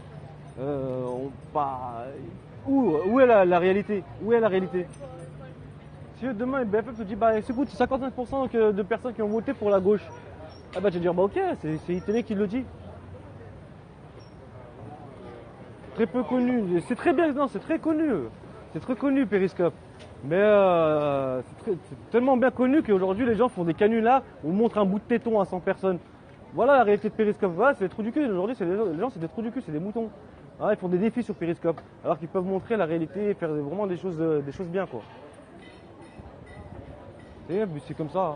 [SPEAKER 1] Où est la réalité? Où est la réalité? Si demain BFM te dit bah écoute, c'est 55% de personnes qui ont voté pour la gauche, ah bah tu vas dire bah ok, c'est ITV qui le dit. Très peu connu, c'est très bien, non, c'est très connu Periscope. Mais c'est tellement bien connu qu'aujourd'hui les gens font des canulars, on montre un bout de téton à 100 personnes. Voilà la réalité de Periscope, voilà, c'est les trous du cul. Aujourd'hui les gens c'est des trous du cul, c'est des moutons. Ah, ils font des défis sur Periscope, alors qu'ils peuvent montrer la réalité et faire vraiment des choses bien quoi. C'est comme ça. Hein.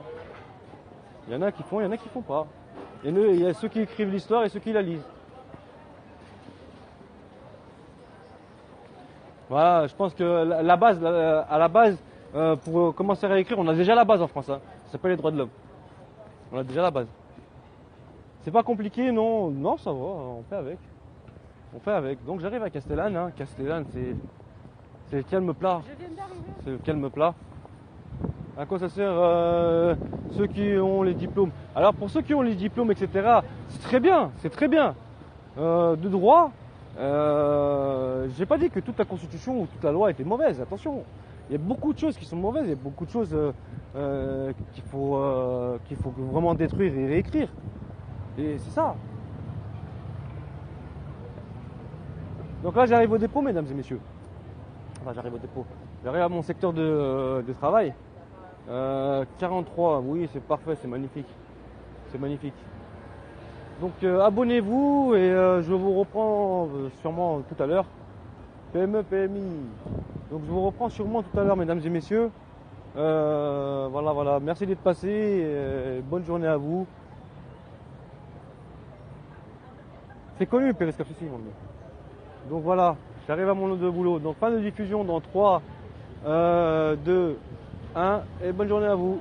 [SPEAKER 1] Il y en a qui font, il y en a qui font pas. Il y a ceux qui écrivent l'histoire et ceux qui la lisent. Voilà, je pense que à la base, pour commencer à écrire, on a déjà la base en France. Hein. Ça s'appelle les droits de l'homme. On a déjà la base. C'est pas compliqué, non, non, ça va, on fait avec. On fait avec. Donc j'arrive à Castellane. Hein. Castellane, c'est le calme plat.
[SPEAKER 2] Je viens d'arriver.
[SPEAKER 1] C'est le calme plat. À quoi ça sert ceux qui ont les diplômes? Alors pour ceux qui ont les diplômes, etc., c'est très bien, c'est très bien. De droit, j'ai pas dit que toute la constitution ou toute la loi était mauvaise, attention. Il y a beaucoup de choses qui sont mauvaises, il y a beaucoup de choses qu'il faut vraiment détruire et réécrire. Et c'est ça. Donc là j'arrive au dépôt, mesdames et messieurs. Enfin j'arrive au dépôt. J'arrive à mon secteur de travail. 43, oui c'est parfait, c'est magnifique. C'est magnifique. Donc abonnez-vous et je vous reprends sûrement tout à l'heure. PME, PMI. Donc je vous reprends sûrement tout à l'heure mesdames et messieurs. Voilà. Merci d'être passés. Bonne journée à vous. C'est connu Periscope ici mon ami. Donc voilà, j'arrive à mon lot de boulot. Donc fin de diffusion dans 3, 2, 1 et bonne journée à vous.